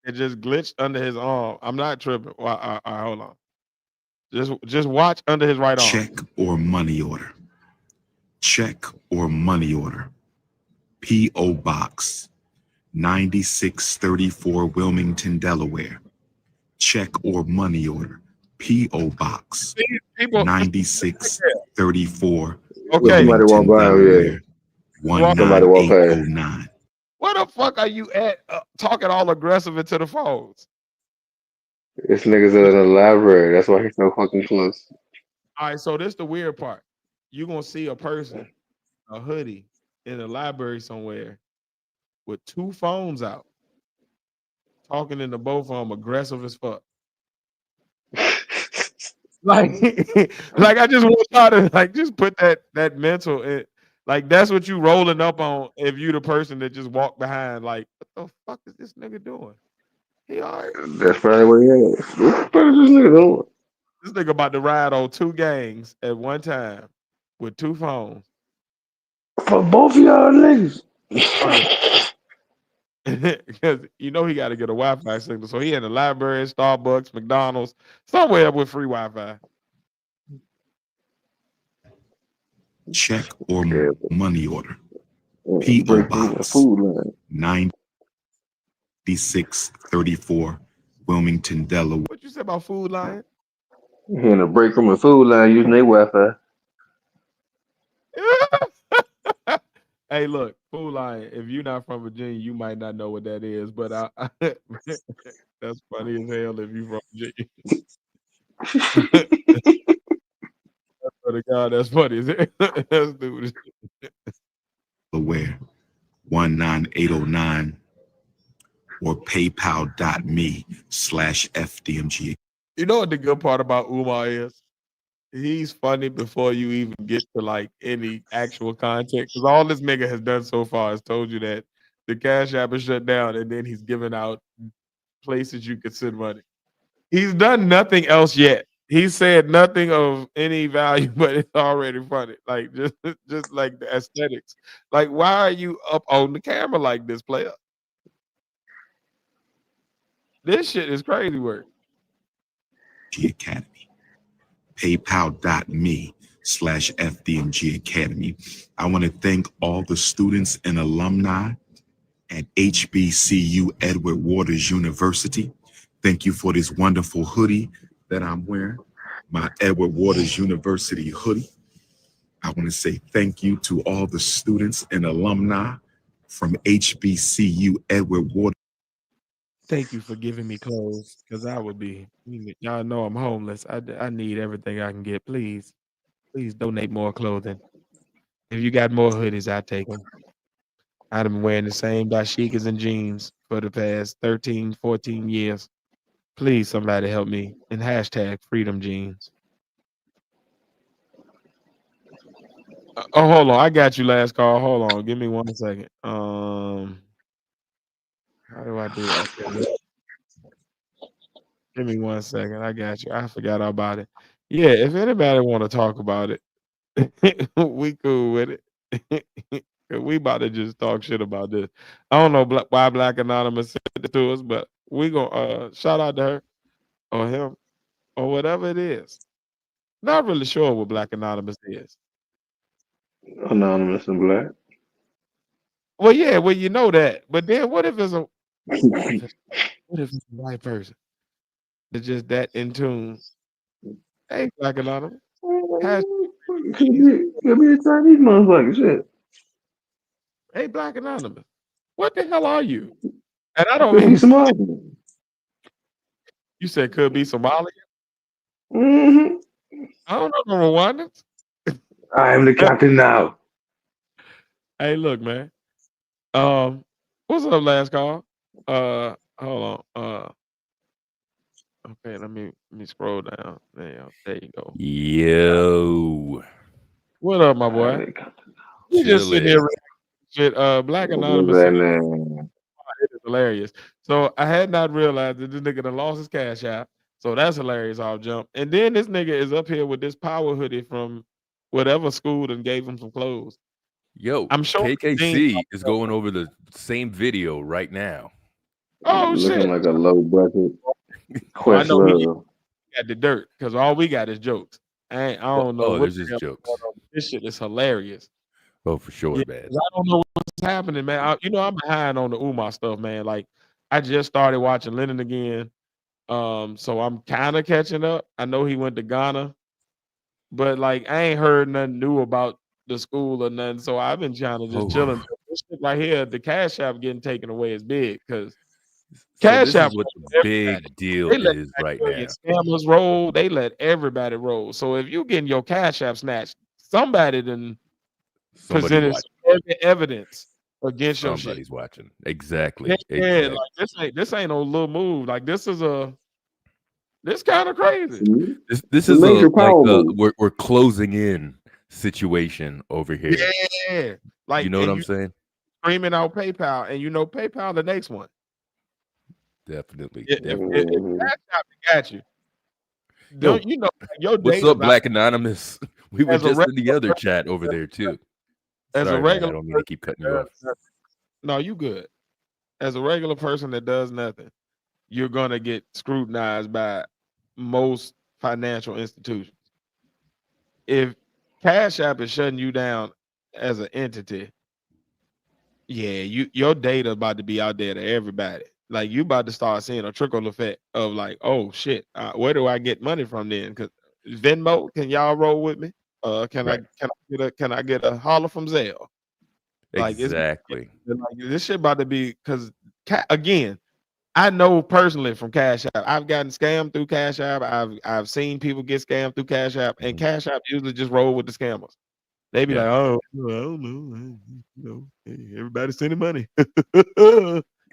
that just glitched under his arm. I'm not tripping. Well, all right, hold on. Just watch under his right arm. Check or money order. Check or money order. P.O. Box 9634, Wilmington, Delaware. Check or money order. P.O. Box People, 9634, okay. Somebody walk Wilmington, by him, Delaware Somebody walk past. 19809. Where the fuck are you at talking all aggressive into the phones? This nigga's in the library. That's why he's so fucking close. All right, so this the weird part. You're gonna see a person, a hoodie, in a library somewhere with two phones out, talking into both of them aggressive as fuck. Like, like I just want y'all to like just put that mental in. Like that's what you rolling up on if you the person that just walked behind. Like, what the fuck is this nigga doing? He all right. That's probably what he is. What the fuck is this nigga doing? This nigga about to ride on two gangs at one time with two phones. For both of y'all niggas. Because you know he got to get a Wi-Fi signal. So he in the library, Starbucks, McDonald's, somewhere with free Wi-Fi. Check or Yeah. money order. Breaking P.O. the Box food line. 9634, Wilmington, Delaware. What you say about Food Lion? He in the break room and food line using their Wi-Fi. Hey, look, Food Lion. If you're not from Virginia, you might not know what that is, but that's funny as hell if you from Virginia. Oh the God, that's funny as hell. That's stupid. Delaware 19809 or paypal.me/FDMG. You know what the good part about Umar is? He's funny before you even get to like any actual content. Because all this nigga has done so far is told you that the Cash App is shut down, and then he's giving out places you could send money. He's done nothing else yet. He said nothing of any value, but it's already funny. Like just like the aesthetics. Like, why are you up on the camera like this, player? This shit is crazy work. Academy. PayPal.me/FDMG Academy. I want to thank all the students and alumni at HBCU Edward Waters University. Thank you for this wonderful hoodie that I'm wearing, my Edward Waters University hoodie. I want to say thank you to all the students and alumni from HBCU Edward Waters. Thank you for giving me clothes, because I would be. Y'all know I'm homeless. I need everything I can get. Please donate more clothing. If you got more hoodies, I take them. I've been wearing the same dashikis and jeans for the past 13, 14 years. Please, somebody help me. And hashtag freedom jeans. Oh, hold on. I got you last call. Hold on. Give me 1 second. How do I do it? Okay. Give me 1 second. I got you. I forgot all about it. Yeah, if anybody want to talk about it, we cool with it. We about to just talk shit about this. I don't know why Black Anonymous sent it to us, but we gonna shout out to her or him or whatever it is. Not really sure what Black Anonymous is. Anonymous and black. Well, yeah, well you know that. But then what if it's a white person that's just that in tune? Hey, Black Anonymous. Could be a Chinese motherfucker. Shit. Hey, Black Anonymous. What the hell are you? And I don't Could be mean Somalian. you said could be Somali. Mm-hmm. I don't know no Rwandans. I am the captain now. Hey, look, man. What's up, last call? Hold on. Okay, let me scroll down. There you go. Yo, What up, my I am boy? the captain. We just sitting here chilling. reading shit. Black What's Anonymous that, said man? it is hilarious. So I had not realized that this nigga done lost his cash app. So that's hilarious off jump. And then this nigga is up here with this power hoodie from whatever school and gave him some clothes. Yo, I'm sure KKC is going over the same video right now. Oh Looking shit. like a low budget Oh, I know he Questlove. got the dirt because all we got is jokes. I don't know what There's the just hell jokes. going on. This shit is hilarious. Oh, for sure, Yeah, man. 'cause I don't know what's happening, man. I'm behind on the Umar stuff, man. Like I just started watching Lennon again. So I'm kind of catching up. I know he went to Ghana, but like I ain't heard nothing new about the school or nothing. So I've been trying to just chilling. This shit right here, the Cash App getting taken away is big because So Cash this App is what roll the with everybody. big deal They let is Black right million now. scammers roll. They let everybody roll. So if you getting your Cash App snatched, somebody then Somebody's presented watching. evidence against your shit. Somebody's watching. Exactly. Yeah, Exactly. like this ain't no little move. Like this kind of crazy. This The is major power a move. we're closing in situation over here. Yeah, like You know what and I'm you saying? screaming out PayPal, and you know PayPal the next one. Definitely. If Mhm. Cash App got you, Yo, don't you know your what's data's up, out Black Anonymous? We were as a just in the regular other person chat over there too. as a Sorry, man. I regular don't mean to person keep cutting that you does off. nothing. No, you good. As a regular person that does nothing, you're gonna get scrutinized by most financial institutions. If Cash App is shutting you down as an entity, yeah, your data about to be out there to everybody. Like you about to start seeing a trickle effect of like, oh shit, where do I get money from then? Because Venmo, can y'all roll with me? Right. Can I get a holler from Zelle? Like Exactly. like this shit about to be because again, I know personally from Cash App, I've gotten scammed through Cash App. I've seen people get scammed through Cash App, and Cash App usually just roll with the scammers. They be Yeah. like, oh, I don't know, hey, everybody's sending money.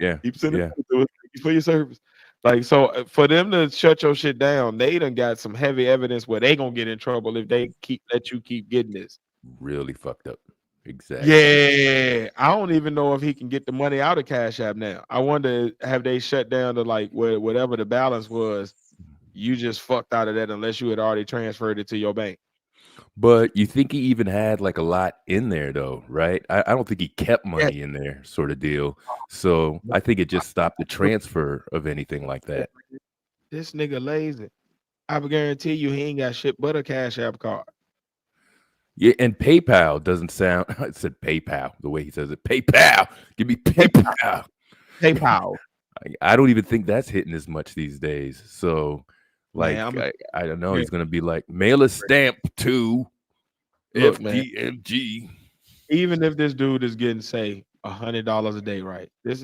Yeah. Keep sending Yeah. money to us. Thank you for your service. Like so, for them to shut your shit down, they done got some heavy evidence where they gonna get in trouble if they let you keep getting this. Really fucked up. Exactly. Yeah, I don't even know if he can get the money out of Cash App now. I wonder, have they shut down to like whatever the balance was? You just fucked out of that unless you had already transferred it to your bank. But you think he even had like a lot in there though, right? I don't think he kept Yeah. money in there, sort of deal. So I think it just stopped the transfer of anything like that. This nigga lazy. I guarantee you he ain't got shit but a Cash App card. Yeah, and PayPal doesn't sound. I said PayPal the way he says it. PayPal, give me PayPal. PayPal. I don't even think that's hitting as much these days. So, like, Man, I don't know. yeah. He's gonna be like, mail a stamp to Look, man. FDMG. Even if this dude is getting say $100 a day, right? This